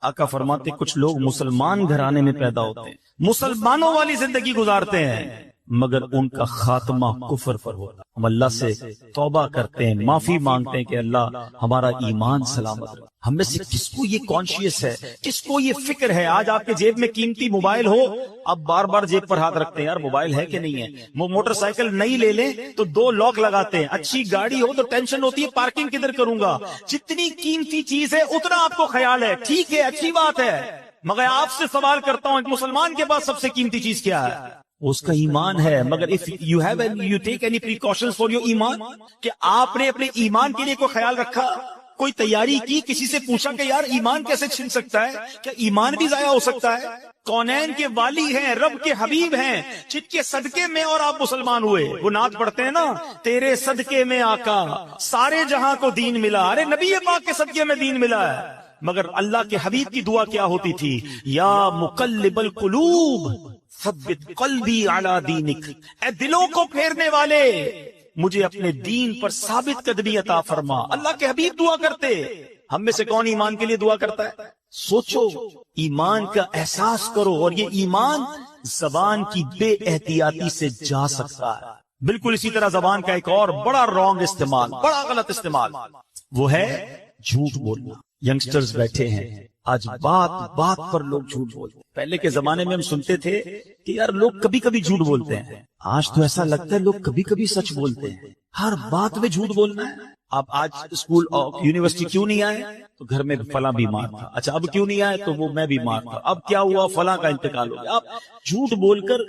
آقا فرماتے کچھ لوگ مسلمان گھرانے میں پیدا ہوتے ہیں, مسلمانوں والی زندگی گزارتے ہیں, مگر ان کا خاتمہ کفر پر ہوتا. ہم اللہ سے توبہ کرتے ہیں, معافی مانگتے ہیں کہ اللہ ہمارا ایمان سلامت رکھے. ہم میں سے کس کو یہ کانشیس ہے, کس کو یہ فکر ہے؟ آج آپ کے جیب میں قیمتی موبائل ہو, آپ بار بار جیب پر ہاتھ رکھتے ہیں, یار موبائل ہے کہ نہیں ہے. وہ موٹر سائیکل نئی لے لیں تو 2 لاک لگاتے ہیں. اچھی گاڑی ہو تو ٹینشن ہوتی ہے پارکنگ کدھر کروں گا. جتنی قیمتی چیز ہے اتنا آپ کو خیال ہے, ٹھیک ہے, اچھی بات ہے, مگر آپ سے سوال کرتا ہوں, ایک مسلمان کے پاس سب سے قیمتی چیز کیا ہے؟ اس کا ایمان ہے. مگر if you have you take any precautions for your ایمان, کہ آپ نے اپنے ایمان کے لیے کوئی خیال رکھا, کوئی تیاری کی, کسی سے پوچھا کہ یار ایمان کیسے چھن سکتا ہے, کیا ایمان بھی ضائع ہو سکتا ہے؟ کونین کے والی ہیں, رب کے حبیب ہیں, جن کے صدقے میں اور آپ مسلمان ہوئے. وہ نعت پڑھتے ہیں نا, تیرے صدقے میں آقا سارے جہاں کو دین ملا. ارے نبی پاک کے صدقے میں دین ملا ہے. مگر اللہ کے حبیب کی دعا کیا ہوتی تھی؟ یا مقلب القلوب ثبت قلبی علی دینک, اے دلوں کو پھیرنے والے مجھے اپنے دین پر ثابت قدمی عطا فرما. اللہ کے حبیب دعا کرتے. ہم میں سے کون ایمان کے لیے دعا کرتا ہے؟ سوچو, ایمان کا احساس کرو. اور یہ ایمان زبان کی بے احتیاطی سے جا سکتا ہے. بالکل اسی طرح زبان کا ایک اور بڑا رانگ استعمال, بڑا غلط استعمال, وہ ہے جھوٹ بولنا. ینگسٹرز بیٹھے ہیں, آج بات بات پر لوگ جھوٹ بولتے ہیں. پہلے کے زمانے میں ہم سنتے تھے کہ یار لوگ کبھی کبھی جھوٹ بولتے ہیں. آج تو ایسا لگتا ہے لوگ کبھی کبھی سچ بولتے ہیں. ہر بات میں جھوٹ بولنا ہے. آپ آج اسکول اور یونیورسٹی کیوں نہیں آئے؟ تو گھر میں فلاں بیمار تھا. اچھا اب کیوں نہیں آئے؟ تو وہ میں بیمار تھا. اب کیا ہوا؟ فلاں کا انتقال ہو گیا. آپ جھوٹ بول کر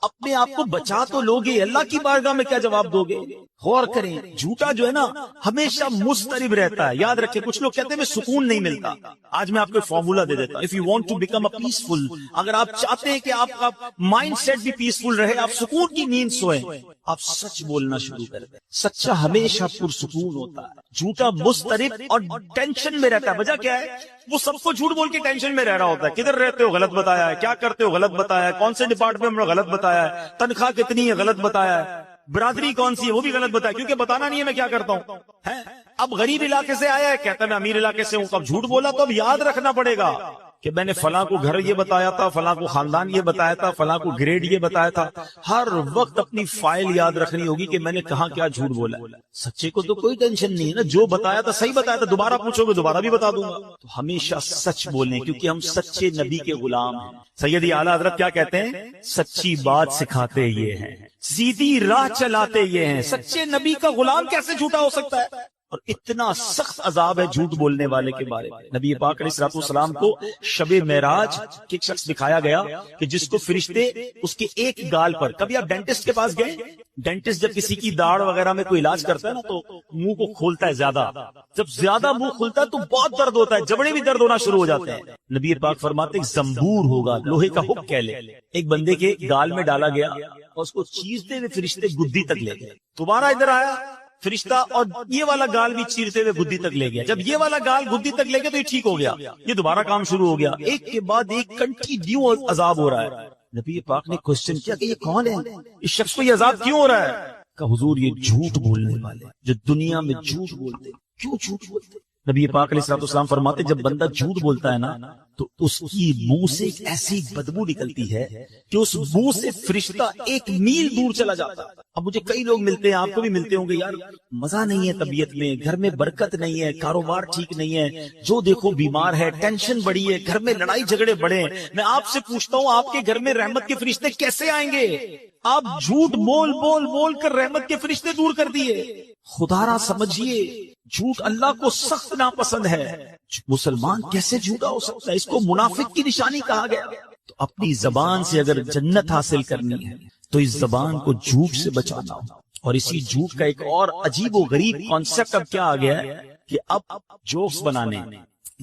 اپنے آپ کو بچا تو لوگے, اللہ کی بارگاہ میں کیا جواب دو گے؟ غور کریں. جھوٹا جو ہے نا ہمیشہ مضطرب رہتا ہے. یاد رکھیں, کچھ لوگ کہتے ہیں میں سکون نہیں ملتا. آج میں آپ کو فارمولا دے دیتا ہوں. If you want to become a peaceful, اگر آپ چاہتے ہیں کہ آپ کا مائنڈ سیٹ بھی پیسفل رہے, آپ سکون کی نیند سوئیں, آپ سچ بولنا شروع کر دیں. سچا ہمیشہ پرسکون ہوتا ہے, جھوٹا مضطرب اور ٹینشن میں رہتا ہے. وجہ کیا ہے؟ وہ سب کو جھوٹ بول کے ٹینشن میں رہ رہا ہوتا ہے. کدھر رہتے ہو؟ غلط بتایا ہے. کیا کرتے ہو؟ غلط بتایا ہے. کون سے ڈپارٹمنٹ میں؟ غلط بتایا ہے. تنخواہ کتنی ہے؟ غلط بتایا ہے. برادری کون سی ہے؟ وہ بھی غلط بتایا, کیونکہ بتانا نہیں ہے میں کیا کرتا ہوں. اب غریب علاقے سے آیا ہے, کہتا ہے میں امیر علاقے سے ہوں. اب جھوٹ بولا تو اب یاد رکھنا پڑے گا کہ میں نے فلاں کو گھر یہ بتایا تھا, فلاں کو خاندان یہ بتایا تھا, فلاں کو گریڈ یہ بتایا تھا. ہر وقت اپنی فائل یاد رکھنی ہوگی کہ میں نے کہاں کیا جھوٹ بولا. سچے کو تو کوئی ٹینشن نہیں ہے نا, جو بتایا تھا صحیح بتایا تھا, دوبارہ پوچھو گے دوبارہ بھی بتا دوں گا. تو ہمیشہ سچ بولیں, کیونکہ ہم سچے نبی کے غلام ہیں. سیدی اعلیٰ حضرت کیا کہتے ہیں؟ سچی بات سکھاتے یہ ہیں, سیدھی راہ چلاتے یہ ہیں. سچے نبی کا غلام کیسے جھوٹا ہو سکتا ہے؟ اور اتنا سخت عذاب ہے جھوٹ بولنے والے کے بارے میں. نبی پاک علیہ الصلوۃ والسلام کو شب معراج کے ایک شخص دکھایا گیا کہ جس کو فرشتے اس کے ایک گال پر, کبھی آپ ڈینٹسٹ کے پاس گئے؟ ڈینٹسٹ جب کسی کی داڑھ وغیرہ میں کوئی علاج کرتا ہے نا تو منہ کو کھولتا ہے زیادہ. جب زیادہ منہ کھلتا ہے تو بہت درد ہوتا ہے, جبڑے بھی درد ہونا شروع ہو جاتے ہیں. نبی پاک فرماتے ہیں زنبور ہوگا, لوہے کا ہک کہہ لے. ایک بندے کے گال میں ڈالا گیا اور اس کو چیرتے ہوئے فرشتے گدی تک لے گئے. دوبارہ ادھر آیا فرشتہ اور یہ والا گال بھی چیرتے ہوئے گدی تک لے گیا. جب یہ والا گال گدی تک لے گیا تو یہ ٹھیک ہو گیا. یہ دوبارہ کام شروع ہو گیا. ایک کے بعد ایک کنٹینیو عذاب ہو رہا ہے. نبی پاک نے کوسچن کیا کہ یہ کون ہے, اس شخص کو یہ عذاب کیوں ہو رہا ہے؟ کہ حضور یہ جھوٹ بولنے والے جو دنیا میں جھوٹ بولتے. کیوں جھوٹ بولتے؟ نبی پاک علیہ الصلوۃ والسلام فرماتے جب بندہ جھوٹ بولتا ہے نا تو اس کی منہ سے ایک ایسی بدبو نکلتی ہے کہ اس منہ سے فرشتہ 1 میل دور چلا جاتا. اب مجھے کئی لوگ ملتے ہیں, آپ کو بھی ملتے ہوں گے, یار مزہ نہیں ہے طبیعت میں, گھر میں برکت نہیں ہے, کاروبار ٹھیک نہیں ہے, جو دیکھو بیمار ہے, ٹینشن بڑی ہے, گھر میں لڑائی جھگڑے بڑے ہیں. میں آپ سے پوچھتا ہوں آپ کے گھر میں رحمت کے فرشتے کیسے آئیں گے؟ آپ جھوٹ بول بول بول کر رحمت کے فرشتے دور کر دیے. خدا را سمجھیے, جھوٹ اللہ کو سخت ناپسند ہے. مسلمان کیسے جھوٹا ہو سکتا ہے؟ اس کو منافق کی نشانی کہا گیا. تو اپنی زبان سے اگر جنت حاصل کرنی ہے تو اس زبان کو جھوٹ سے بچانا ہو. اور اسی جھوٹ کا ایک اور عجیب و غریب کانسیپٹ اب کیا آ گیا ہے کہ اب جوکس بنانے,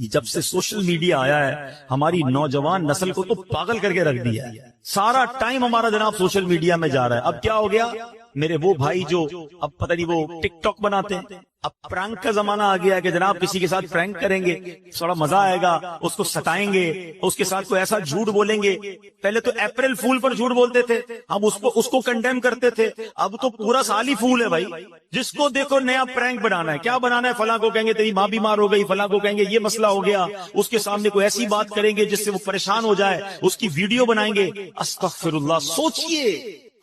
جب سے سوشل میڈیا آیا ہے ہماری نوجوان نسل کو تو پاگل کر کے رکھ دیا ہے. سارا ٹائم ہمارا جناب سوشل میڈیا میں جا رہا ہے. اب کیا ہو گیا, میرے وہ بھائی جو اب پتہ نہیں وہ ٹک ٹاک بناتے ہیں, اب پرانک کا زمانہ آ گیا کہ جناب کسی کے ساتھ پرانک کریں گے, تھوڑا مزہ آئے گا, اس کو ستائیں گے, اس کے ساتھ کوئی ایسا جھوٹ بولیں گے. پہلے تو اپریل فول پر جھوٹ بولتے تھے, اب اس کو کنڈیم کرتے تھے, اب تو پورا سال ہی فول ہے بھائی. جس کو دیکھو نیا پرانک بنانا ہے. کیا بنانا ہے؟ فلاں کو کہیں گے تیری ماں بیمار ہو گئی, فلاں کو کہیں گے یہ مسئلہ ہو گیا, اس کے سامنے کوئی ایسی بات کریں گے جس سے وہ پریشان ہو جائے, اس کی ویڈیو بنائیں گے. استغفر اللہ. سوچئے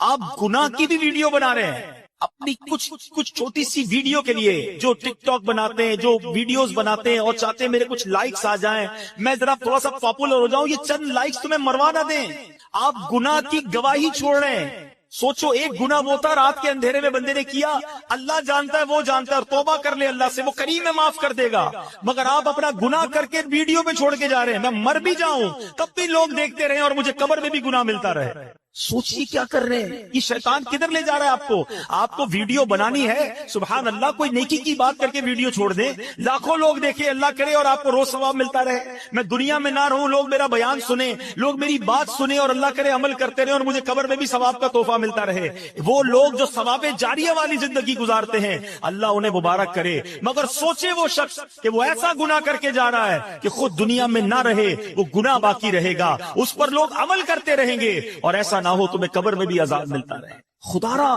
آپ گناہ کی بھی ویڈیو بنا رہے ہیں اپنی کچھ چھوٹی سی ویڈیو کے لیے، جو ٹک ٹاک بناتے ہیں، جو ویڈیوز بناتے ہیں اور چاہتے ہیں میرے کچھ لائکس آ جائیں، میں ذرا تھوڑا سا پاپولر ہو جاؤں، یہ چند لائکس تمہیں مروا نہ دیں. آپ گناہ کی گواہی چھوڑ رہے ہیں. سوچو ایک گناہ وہ تھا رات کے اندھیرے میں بندے نے کیا، اللہ جانتا ہے، وہ جانتا ہے، اور توبہ کر لے اللہ سے، وہ کریم ہے، معاف کر دے گا. مگر آپ اپنا گناہ کر کے ویڈیو پہ چھوڑ کے جا رہے ہیں. میں مر بھی جاؤں تب بھی لوگ دیکھتے رہے اور مجھے قبر میں بھی گناہ ملتا رہے. سوچیے کیا کر رہے ہیں. یہ شیطان کدھر لے جا رہا ہے آپ کو. آپ کو ویڈیو بنانی ہے، سبحان اللہ، کوئی نیکی کی بات کر کے ویڈیو چھوڑ دیں، لاکھوں لوگ دیکھیں، اللہ کرے اور آپ کو روز ثواب ملتا رہے. میں دنیا میں نہ رہوں، لوگ میرا بیان سنیں، لوگ میری بات سنیں اور اللہ کرے عمل کرتے رہے اور مجھے قبر میں بھی ثواب کا تحفہ ملتا رہے. وہ لوگ جو ثواب جاریہ والی زندگی گزارتے ہیں، اللہ انہیں مبارک کرے. مگر سوچے وہ شخص کہ وہ ایسا گناہ کر کے جا رہا ہے کہ خود دنیا میں نہ رہے، وہ گناہ باقی رہے گا، اس پر لوگ عمل کرتے رہیں گے، اور ایسا نہ ہو تمہیں قبر میں بھی عذاب ملتا رہے. خدا را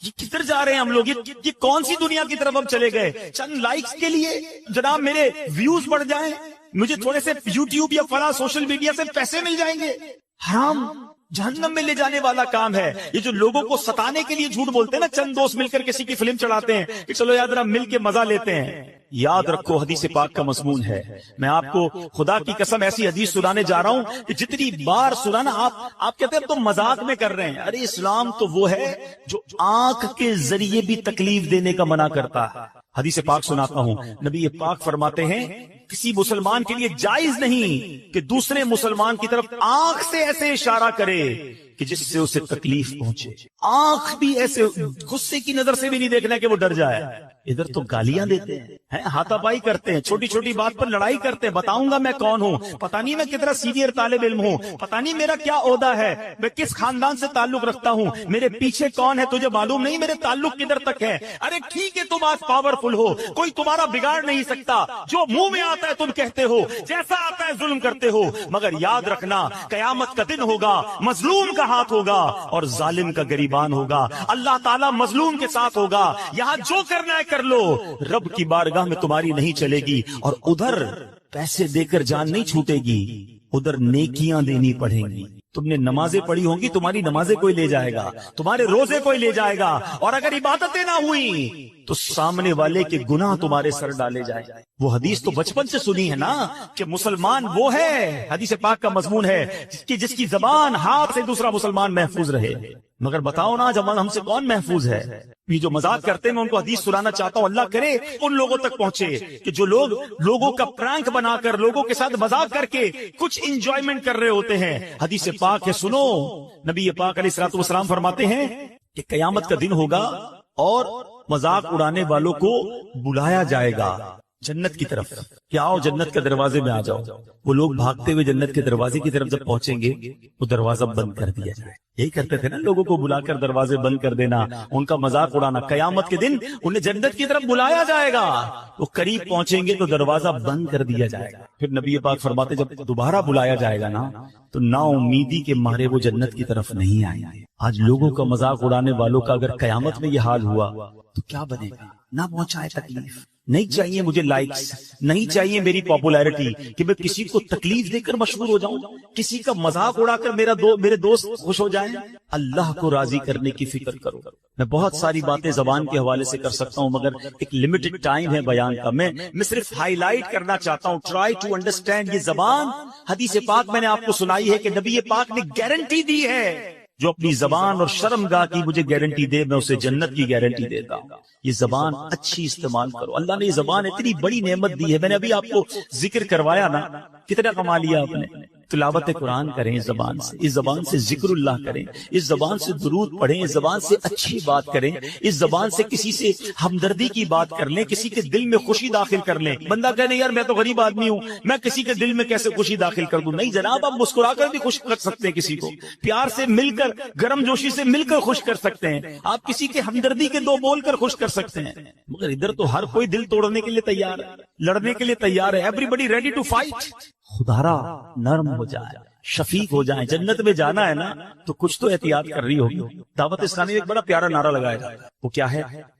یہ کدھر جا رہے ہیں ہم لوگ. یہ کون سی دنیا کی طرف ہم چلے گئے. چند لائکس کے لیے جناب میرے ویوز بڑھ جائیں، مجھے تھوڑے سے یوٹیوب یا فلاں سوشل میڈیا سے پیسے مل جائیں گے. حرام، جہنم میں لے جانے والا کام ہے. یہ جو لوگوں کو ستانے کے لیے جھوٹ بولتے ہیں نا، چند دوست مل کر کسی کی فلم چڑھاتے ہیں کہ چلو یاد رہا مل کے مزہ لیتے ہیں. یاد رکھو حدیث پاک کا مضمون ہے. میں آپ کو خدا کی قسم ایسی حدیث سنانے جا رہا ہوں کہ جتنی بار سنانا آپ کہتے ہیں تو مذاق میں کر رہے ہیں. ارے اسلام تو وہ ہے جو آنکھ کے ذریعے بھی تکلیف دینے کا منع کرتا ہے. حدیث پاک سناتا ہوں. نبی پاک فرماتے ہیں کسی مسلمان کے لیے جائز نہیں کہ دوسرے مسلمان کی طرف آنکھ سے ایسے اشارہ کرے کہ جس سے اسے تکلیف پہنچے. آنکھ بھی ایسے غصے کی نظر سے بھی نہیں دیکھنا کہ وہ ڈر جائے. ادھر تو گالیاں دیتے ہیں، ہاتھا پائی کرتے ہیں، چھوٹی چھوٹی بات پر لڑائی کرتے ہیں. بتاؤں گا میں کون ہوں، پتہ نہیں میں کتنا سینئر طالب علم ہوں، پتہ نہیں میرا کیا عہدہ ہے، میں کس خاندان سے تعلق رکھتا ہوں، میرے پیچھے کون ہے تجھے معلوم نہیں، میرے تعلق کدھر تک ہے. ارے ٹھیک ہے تم آج پاورفل ہو، کوئی تمہارا بگاڑ نہیں سکتا، جو منہ میں آتا ہے تم کہتے ہو، جیسا آتا ہے ظلم کرتے ہو. مگر یاد رکھنا قیامت کا دن ہوگا، مظلوم کا ہاتھ ہوگا اور ظالم کا گریبان ہوگا. اللہ تعالیٰ مظلوم کے ساتھ ہوگا. یہاں جو کرنا ہے کر لو، رب کی بارگاہ میں تمہاری نہیں چلے گی. اور ادھر پیسے دے کر جان نہیں چھوٹے گی، ادھر نیکیاں دینی پڑیں گی. تم نے نمازیں پڑھی ہوں گی، تمہاری نمازیں کوئی لے جائے گا، تمہارے روزے کوئی لے جائے گا. اور اگر عبادتیں نہ ہوئی تو سامنے والے کے گناہ تمہارے سر ڈالے جائیں. وہ حدیث تو بچپن سے سنی ہے نا کہ مسلمان وہ ہے، حدیث پاک کا مضمون ہے جس کی زبان ہاتھ سے دوسرا مسلمان محفوظ رہے. مگر بتاؤ نا جمال ہم سے کون محفوظ ہے. یہ جو مذاق کرتے ہیں میں ان کو حدیث سنانا چاہتا ہوں. اللہ کرے ان لوگوں تک پہنچے کہ جو لوگ لوگوں کا پرانک بنا کر، لوگوں کے ساتھ مذاق کر کے کچھ انجوائمنٹ کر رہے ہوتے ہیں. حدیث پاک ہے، سنو. نبی پاک علیہ الصلوۃ والسلام فرماتے ہیں کہ قیامت کا دن ہوگا اور مذاق اڑانے والوں کو بلایا جائے گا جنت کی طرف کہ آؤ جنت کے دروازے میں آ جاؤ. وہ لوگ بھاگتے ہوئے جنت کے دروازے کی طرف جب پہنچیں گے وہ دروازہ بند کر دیا جائے. یہی کرتے تھے نا لوگوں کو بلا کر دروازے بند کر دینا، ان کا مذاق اڑانا. قیامت کے دن انہیں جنت کی طرف بلایا جائے گا، وہ قریب پہنچیں گے تو دروازہ بند کر دیا جائے گا. پھر نبی پاک فرماتے جب دوبارہ بلایا جائے گا نا تو نا امیدی کے مارے وہ جنت کی طرف نہیں آئیں گے. آج لوگوں کا مذاق اڑانے والوں کا اگر قیامت میں یہ حال ہوا تو کیا بنے گا. نہ پہنچائے تکلیف. نہیں چاہیے مجھے لائکس، نہیں چاہیے میری پاپولیرٹی کہ میں کسی کو تکلیف دے کر مشہور ہو جاؤں، کسی کا مذاق اڑا کر میرے دوست خوش ہو جائیں. اللہ کو راضی کرنے کی فکر کرو. میں بہت ساری باتیں زبان کے حوالے سے کر سکتا ہوں مگر ایک لمیٹڈ ٹائم ہے بیان کا. میں صرف ہائی لائٹ کرنا چاہتا ہوں. Try to understand. یہ زبان حدیث پاک میں نے آپ کو سنائی ہے کہ نبی پاک نے گارنٹی دی ہے جو اپنی زبان اور شرمگاہ کی مجھے گارنٹی دے میں اسے جنت کی گارنٹی دیتا ہوں. یہ زبان اچھی استعمال کرو. اللہ نے یہ زبان اتنی بڑی نعمت دی ہے. میں نے ابھی آپ کو ذکر کروایا نا، کتنا کما لیا آپ نے. تلاوت قرآن کریں اس زبان سے، اس زبان سے ذکر اللہ کریں، اس زبان سے درود پڑھیں، اس زبان سے اچھی بات کریں، اس زبان سے کسی سے ہمدردی کی بات کر لیں، کسی کے دل میں خوشی داخل کر لیں. بندہ کہنے یار میں تو غریب آدمی ہوں، میں کسی کے دل میں کیسے خوشی داخل کر دوں. نہیں جناب، آپ مسکرا کر بھی خوش کر سکتے ہیں کسی کو، پیار سے مل کر، گرم جوشی سے مل کر خوش کر سکتے ہیں. آپ کسی کے ہمدردی کے دو بول کر خوش کر سکتے ہیں. مگر ادھر تو ہر کوئی دل توڑنے کے لیے تیار ہے، لڑنے کے لیے تیار ہے. Everybody ready to fight. خدارا نرم ہو جائے، شفیق ہو جائیں. جنت میں جانا ہے نا تو کچھ تو احتیاط کر رہی ہوگی. دعوت اسلامی ایک بڑا پیارا نعرہ لگایا جاتا ہے، وہ کیا ہے؟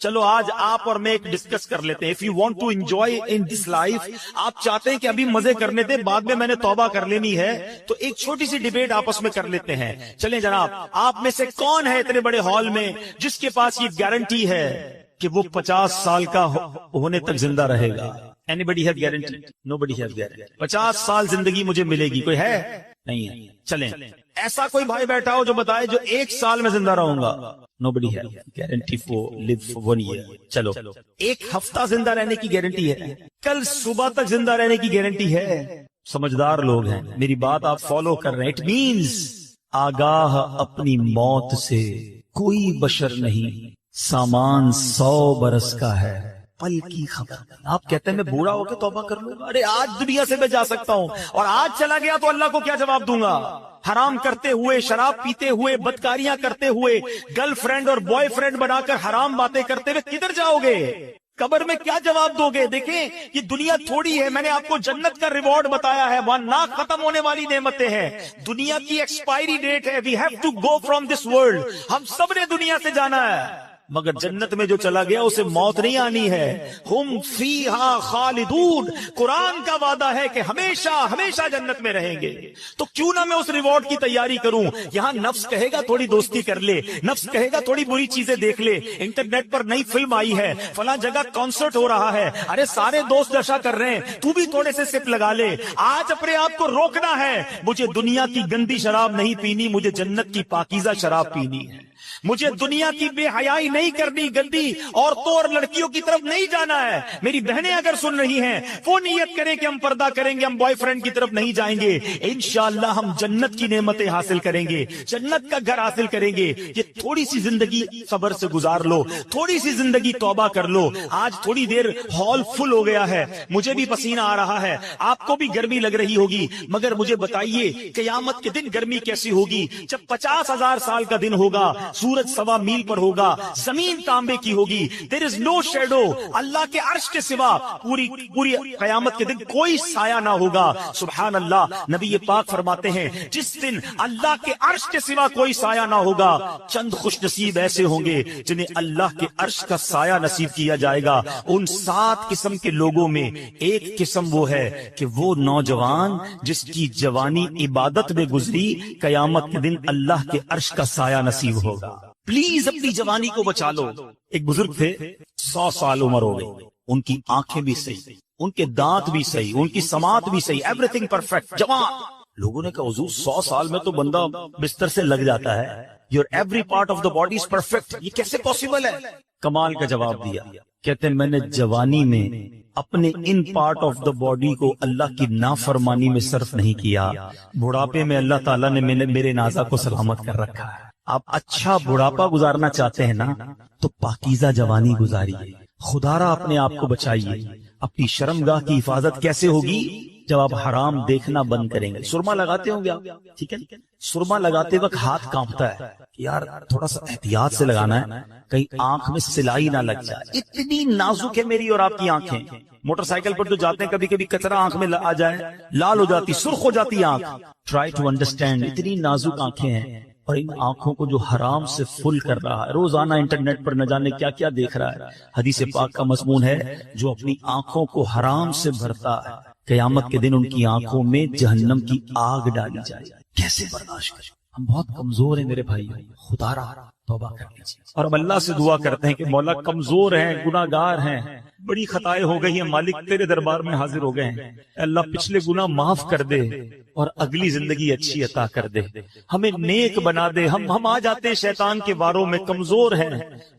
چلو آج آپ اور میں ایک ڈسکس کر لیتے ہیں. If you want to enjoy in this life, آپ چاہتے ہیں کہ ابھی مزے کرنے تھے, بعد میں نے توبہ کر لینی ہے, تو ایک چھوٹی سی ڈیبیٹ آپس میں کر لیتے ہیں. چلیں جناب, آپ میں سے کون ہے اتنے بڑے ہال میں جس کے پاس یہ گارنٹی ہے کہ وہ 50 سال کا ہونے تک زندہ رہے گا؟ Anybody have guarantee? Nobody has guarantee. 50 سال زندگی مجھے ملے گی, کوئی ہے؟ نہیں ہے. چلیں, ایسا کوئی بھائی بیٹھا ہو جو بتائے جو 1 سال میں زندہ رہوں گا. Nobody has guarantee for live for 1 year. چلو, 1 ہفتہ زندہ رہنے کی گارنٹی ہے, کل صبح تک زندہ رہنے کی گارنٹی ہے. سمجھدار لوگ ہیں, میری بات آپ فالو کر رہے ہیں. اٹ مینز آگاہ اپنی موت سے کوئی بشر نہیں, سامان 100 برس کا ہے, پل کی خبر. آپ کہتے ہیں میں بوڑھا ہو کے توبہ کر لوں گا. ارے آج دنیا سے میں جا سکتا ہوں, اور آج چلا گیا تو اللہ کو کیا جواب دوں گا؟ حرام کرتے ہوئے, شراب پیتے ہوئے, بدکاریاں کرتے ہوئے, گرل فرینڈ اور بوائے فرینڈ بنا کر حرام باتیں کرتے ہوئے کدھر جاؤ گے؟ قبر میں کیا جواب دو گے؟ دیکھیں, یہ دنیا تھوڑی ہے. میں نے آپ کو جنت کا ریوارڈ بتایا ہے, وہاں نہ ختم ہونے والی نعمتیں ہیں. دنیا کی ایکسپائری ڈیٹ ہے. We have to go from this world. ہم سب نے دنیا سے جانا ہے, مگر جنت میں جو چلا گیا اسے موت نہیں آنی ہے. ہم فیہا خالدون. قرآن کا وعدہ ہے کہ ہمیشہ ہمیشہ جنت میں رہیں گے. تو کیوں نہ میں اس ریوارڈ کی تیاری کروں؟ یہاں نفس کہے گا تھوڑی دوستی کر لے, نفس کہے گا تھوڑی بری چیزیں دیکھ لے, انٹرنیٹ پر نئی فلم آئی ہے, فلاں جگہ کانسرٹ ہو رہا ہے, ارے سارے دوست نشا کر رہے ہیں, تو بھی تھوڑے سے سپ لگا لے. آج اپنے آپ کو روکنا ہے. مجھے دنیا کی گندی شراب نہیں پینی, مجھے جنت کی پاکیزہ شراب پینی ہے. مجھے دنیا کی بے حیائی نہیں کرنی, گندی عورتوں اور لڑکیوں کی طرف نہیں جانا ہے. میری بہنیں اگر سن رہی ہیں وہ نیت کریں کہ ہم پردہ کریں گے, ہم بوائے فرینڈ کی طرف نہیں جائیں گے. انشاءاللہ ہم جنت کی نعمتیں حاصل کریں گے, جنت کا گھر حاصل کریں گے. یہ تھوڑی سی زندگی صبر سے گزار لو, تھوڑی سی زندگی توبہ کر لو. آج تھوڑی دیر ہال فل ہو گیا ہے, مجھے بھی پسینہ آ رہا ہے, آپ کو بھی گرمی لگ رہی ہوگی, مگر مجھے بتائیے قیامت کے دن گرمی کیسی ہوگی؟ جب 50,000 سال کا دن ہوگا, سورج 1.25 میل پر ہوگا, زمین تانبے کی ہوگی, there is no shadow. اللہ کے عرش کے سوا پوری قیامت کے دن کوئی سایہ نہ ہوگا. سبحان اللہ. نبی پاک فرماتے ہیں جس دن اللہ کے عرش کے سوا کوئی سایہ نہ ہوگا, چند خوش نصیب ایسے ہوں گے جنہیں اللہ کے عرش کا سایہ نصیب کیا جائے گا. ان 7 قسم کے لوگوں میں ایک قسم وہ ہے کہ وہ نوجوان جس کی جوانی عبادت میں گزری, قیامت کے دن اللہ کے عرش کا سایہ نصیب ہوگا. پلیز اپنی جوانی کو بچا لو. ایک بزرگ تھے, 100 سال عمر ہو گئی, ان کی آنکھیں بھی صحیح, ان کے دانت بھی صحیح, ان کی سماعت بھی صحیح, ایوری تھنگ پرفیکٹ, جوان. لوگوں نے کہا حضور 100 سال میں تو بندہ بستر سے لگ جاتا ہے, your every part of the body is perfect, یہ کیسے پاسبل ہے؟ کمال کا جواب دیا. کہتے ہیں میں نے جوانی میں اپنے in part of the body کو اللہ کی نافرمانی میں صرف نہیں کیا, بڑھاپے میں اللہ تعالیٰ نے میرے نازا کو سلامت کر رکھا ہے. آپ اچھا بڑھاپا گزارنا چاہتے ہیں نا, تو پاکیزہ جوانی گزاریے, خدا را اپنے آپ کو بچائیے. اپنی شرمگاہ کی حفاظت کیسے ہوگی؟ جب آپ حرام دیکھنا بند کریں گے. سرما لگاتے ہوں گے آپ, ٹھیک ہے, سرما لگاتے وقت ہاتھ کانپتا ہے, یار تھوڑا سا احتیاط سے لگانا ہے, کہیں آنکھ میں سلائی نہ لگ جائے. اتنی نازک ہے میری اور آپ کی آنکھیں. موٹر سائیکل پر جو جاتے ہیں کبھی کبھی کچرا آنکھ میں آ جائے, لال ہو جاتی, سرخ ہو جاتی آنکھ. ٹرائی ٹو انڈرسٹینڈ, اتنی نازک آنکھیں ہیں, اور ان آنکھوں کو جو حرام سے فل کر رہا ہے, روزانہ انٹرنیٹ پر نہ جانے کیا کیا دیکھ رہا ہے. حدیث پاک کا مضمون ہے جو اپنی آنکھوں کو حرام سے بھرتا ہے, قیامت کے دن ان کی آنکھوں میں جہنم کی آگ ڈالی جائے. کیسے برداشت کریں؟ ہم بہت کمزور ہیں میرے بھائی, خدا را توبہ کر لیجیے. اور ہم اللہ سے دعا کرتے ہیں کہ مولا کمزور ہیں, گناہ گار ہیں, بڑی خطائیں ہو گئی ہیں, مالک تیرے دربار میں حاضر ہو گئے ہیں. اللہ پچھلے گناہ معاف کر دے اور اگلی زندگی اچھی عطا کر دے, ہمیں نیک بنا دے. ہم آ جاتے ہیں شیطان کے واروں میں, کمزور ہیں,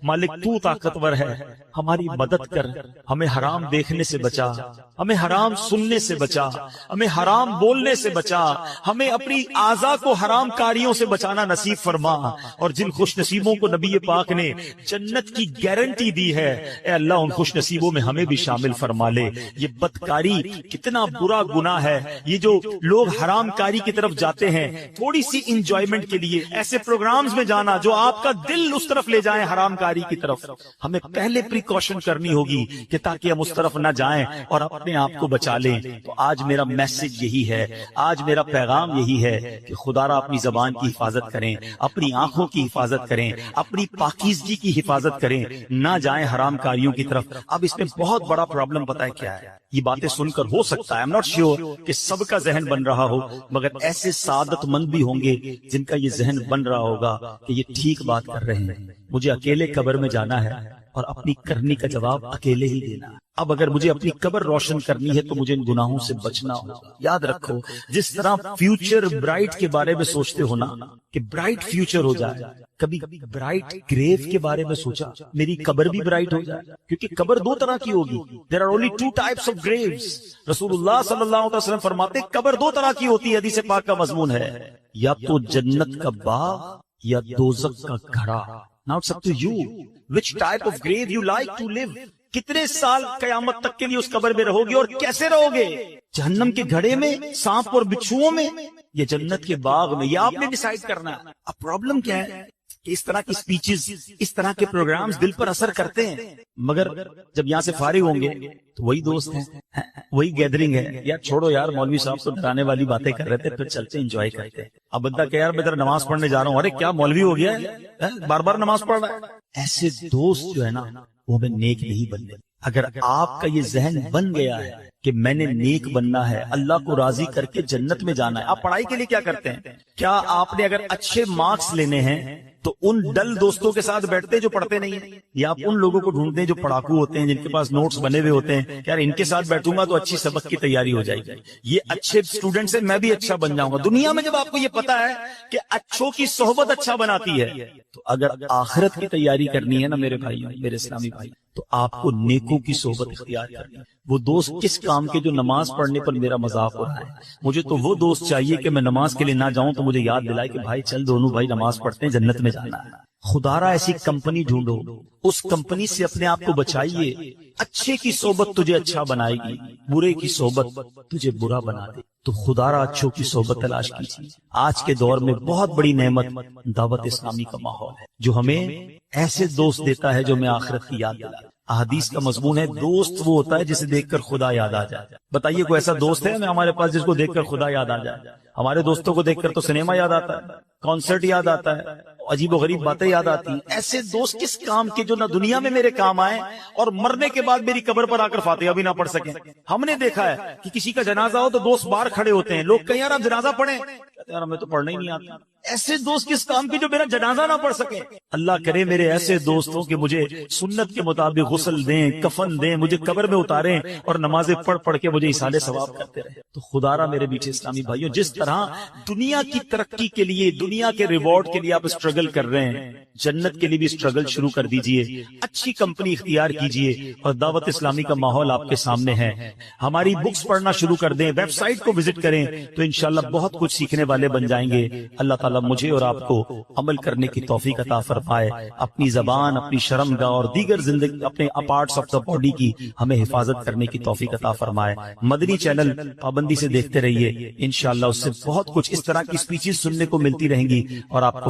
مالک تو طاقتور ہے, ہماری مدد کر. ہمیں حرام دیکھنے سے بچا, ہمیں حرام سننے سے بچا, ہمیں حرام بولنے سے بچا, ہمیں اپنی اعضاء کو حرام کاریوں سے بچانا نصیب فرما. اور جن خوش نصیبوں کو نبی پاک نے جنت کی گارنٹی دی ہے, اے اللہ ان خوش نصیبوں میں ہمیں بھی شامل فرما لے. یہ بدکاری کتنا برا گناہ ہے. یہ جو لوگ حرام کاری کی طرف جاتے ہیں تھوڑی سی انجوائمنٹ کے لیے, ایسے پروگرامز میں جانا جو آپ کا دل اس طرف لے جائیں حرام کاری کی طرف, ہمیں پہلے پریکاشن کرنی ہوگی کہ تاکہ ہم اس طرف نہ جائیں اور اپنے آپ کو بچا لیں. تو آج میرا میسج یہی ہے, آج میرا پیغام یہی ہے کہ خدا را اپنی زبان کی حفاظت کریں, اپنی آنکھوں کی حفاظت کریں, کریں, اپنی پاکیزگی کی حفاظت کریں, نہ جائیں حرام کاریوں کی طرف. اب اس میں بہت بڑا پرابلم پتہ ہے کیا ہے؟ یہ باتیں سن کر ہو سکتا ہے, I'm not sure کہ سب کا ذہن بن رہا ہو, مگر ایسے سعادت مند بھی ہوں گے جن کا یہ ذہن بن رہا ہوگا کہ یہ ٹھیک بات کر رہے ہیں, مجھے اکیلے قبر میں جانا ہے اور اپنی کرنی کا جواب اکیلے ہی دینا. اب اگر مجھے اپنی قبر روشن کرنی ہے تو مجھے ان گناہوں سے بچنا ہوگا. یاد رکھو, جس طرح فیوچر برائٹ کے بارے میں سوچتے ہو نا کہ برائٹ فیوچر ہو جائے, کبھی برائٹ گریو کے بارے میں سوچا میری قبر بھی برائٹ ہو جائے, کیونکہ قبر دو طرح کی ہوگی. There are only two types of graves. رسول اللہ صلی اللہ علیہ وسلم فرماتے قبر دو طرح کی ہوتی ہے, حدیث پاک کا مضمون ہے, یا تو جنت کا باغ یا دوزخ کا گھڑا. Now it's up to you which type of grave you like to live. کتنے سال قیامت تک کے لیے اس قبر میں رہو گے اور کیسے رہو گے؟ جہنم کے گھڑے میں, سانپ اور بچھوؤں میں, یا جنت کے باغ میں؟ یہ آپ نے ڈیسائیڈ کرنا ہے. اب پرابلم کیا ہے کہ اس طرح کی سپیچز, اس طرح کے پروگرامز دل پر اثر کرتے ہیں, مگر جب یہاں سے فارغ ہوں گے تو وہی دوست ہیں, وہی گیدرنگ ہے. یار چھوڑو یار, مولوی صاحب تو ڈرانے والی باتیں کر رہے تھے, پھر چلتے انجوائے کرتے ہیں. اب بندہ کہ یار میں ذرا نماز پڑھنے جا رہا ہوں, ارے کیا مولوی ہو گیا ہے, بار بار نماز پڑھ رہا ہے. ایسے دوست جو ہے نا وہ ہمیں نیک نہیں بننے. اگر آپ کا یہ ذہن بن گیا ہے کہ میں نے نیک بننا ہے, اللہ کو راضی کر کے جنت میں جانا ہے. آپ پڑھائی کے لیے کیا کرتے ہیں؟ کیا آپ نے اگر اچھے مارکس لینے ہیں تو ان ڈل دوستوں کے ساتھ بیٹھتے ہیں جو پڑھتے نہیں ہیں, یا آپ ان لوگوں کو ڈھونڈتے ہیں جو پڑھاکو ہوتے ہیں, جن کے پاس نوٹس بنے ہوئے ہوتے ہیں, یار ان کے ساتھ بیٹھوں گا تو اچھی سبق کی تیاری ہو جائے گی, یہ اچھے اسٹوڈنٹ سے میں بھی اچھا بن جاؤں گا. دنیا میں جب آپ کو یہ پتا ہے کہ اچھوں کی صحبت اچھا بناتی ہے, تو اگر آخرت کی تیاری کرنی ہے نا میرے بھائیوں, میرے اسلامی بھائی, تو آپ کو نیکوں کی صحبت اختیار کرنی ہے. وہ دوست کس کام کے جو نماز پڑھنے پر میرا مذاق ہو رہا ہے, مجھے تو وہ دوست چاہیے کہ میں نماز کے لیے نہ جاؤں تو مجھے یاد دلائے کہ بھائی چل دونوں بھائی نماز پڑھتے ہیں, جنت میں جانا ہے. خدا را ایسی کمپنی ڈھونڈو, اس کمپنی سے اپنے آپ کو بچائیے. اچھے کی صحبت تجھے اچھا بنائے گی, برے کی صحبت تجھے برا بنا دے. تو خدا را اچھوں کی صحبت تلاش کیجیے. آج کے دور میں بہت بڑی نعمت دعوت اسلامی کا ماحول ہے, جو ہمیں ایسے دوست دیتا ہے جو ہمیں آخرت کی یاد دلائے. احادیث کا مضمون ہے, دوست وہ ہوتا ہے جسے دیکھ کر خدا یاد آ جائے. بتائیے کوئی ایسا دوست ہے ہمارے پاس جس کو دیکھ کر خدا یاد آ جائے؟ ہمارے دوستوں کو دیکھ کر تو سنیما یاد آتا ہے, کانسرٹ یاد آتا ہے, عجیب و غریب باتیں یاد آتی ہیں. ایسے دوست کس کام کے جو نہ دنیا میں میرے کام آئے اور مرنے کے بعد میری قبر پر آ کر فاتحہ بھی نہ پڑھ سکیں. ہم نے دیکھا ہے کہ کسی کا جنازہ ہو تو دوست باہر کھڑے ہوتے ہیں, لوگ کہیں یار آپ جنازہ پڑھیں, یار ہمیں تو پڑھنا ہی نہیں آتا. ایسے دوست کس کام کے جو میرا جنازہ نہ پڑھ سکے؟ اللہ کرے میرے ایسے دوستوں کے مجھے سنت کے مطابق غسل دیں, کفن دیں, مجھے قبر میں اتاریں اور نمازیں پڑھ کے مجھے ایصال ثواب کرتے رہے. تو خدا را میرے میٹھے اسلامی بھائیوں, جس طرح دنیا کی ترقی کے لیے, دنیا کے ریوارڈ کے لیے آپ اسٹرگل کر رہے ہیں, جنت کے لیے بھی اسٹرگل شروع کر دیجئے. اچھی کمپنی اختیار کیجئے اور دعوت اسلامی کا ماحول آپ کے سامنے ہے. ہماری بکس پڑھنا شروع کر دیں, ویب سائٹ کو وزٹ کریں, تو انشاءاللہ بہت کچھ سیکھنے والے بن جائیں گے. اللہ تعالیٰ مجھے اور آپ کو عمل کرنے کی توفیق عطا فرمائے. اپنی زبان, اپنی شرمگاہ اور دیگر زندگی اپنے پارٹس آف دا باڈی کی ہمیں حفاظت کرنے کی توفیق عطا فرمائے. مدنی چینل پابندی سے دیکھتے رہیے, انشاءاللہ اس سے بہت کچھ اس طرح کی سپیچز سننے کو ملتی رہیں گی اور آپ کو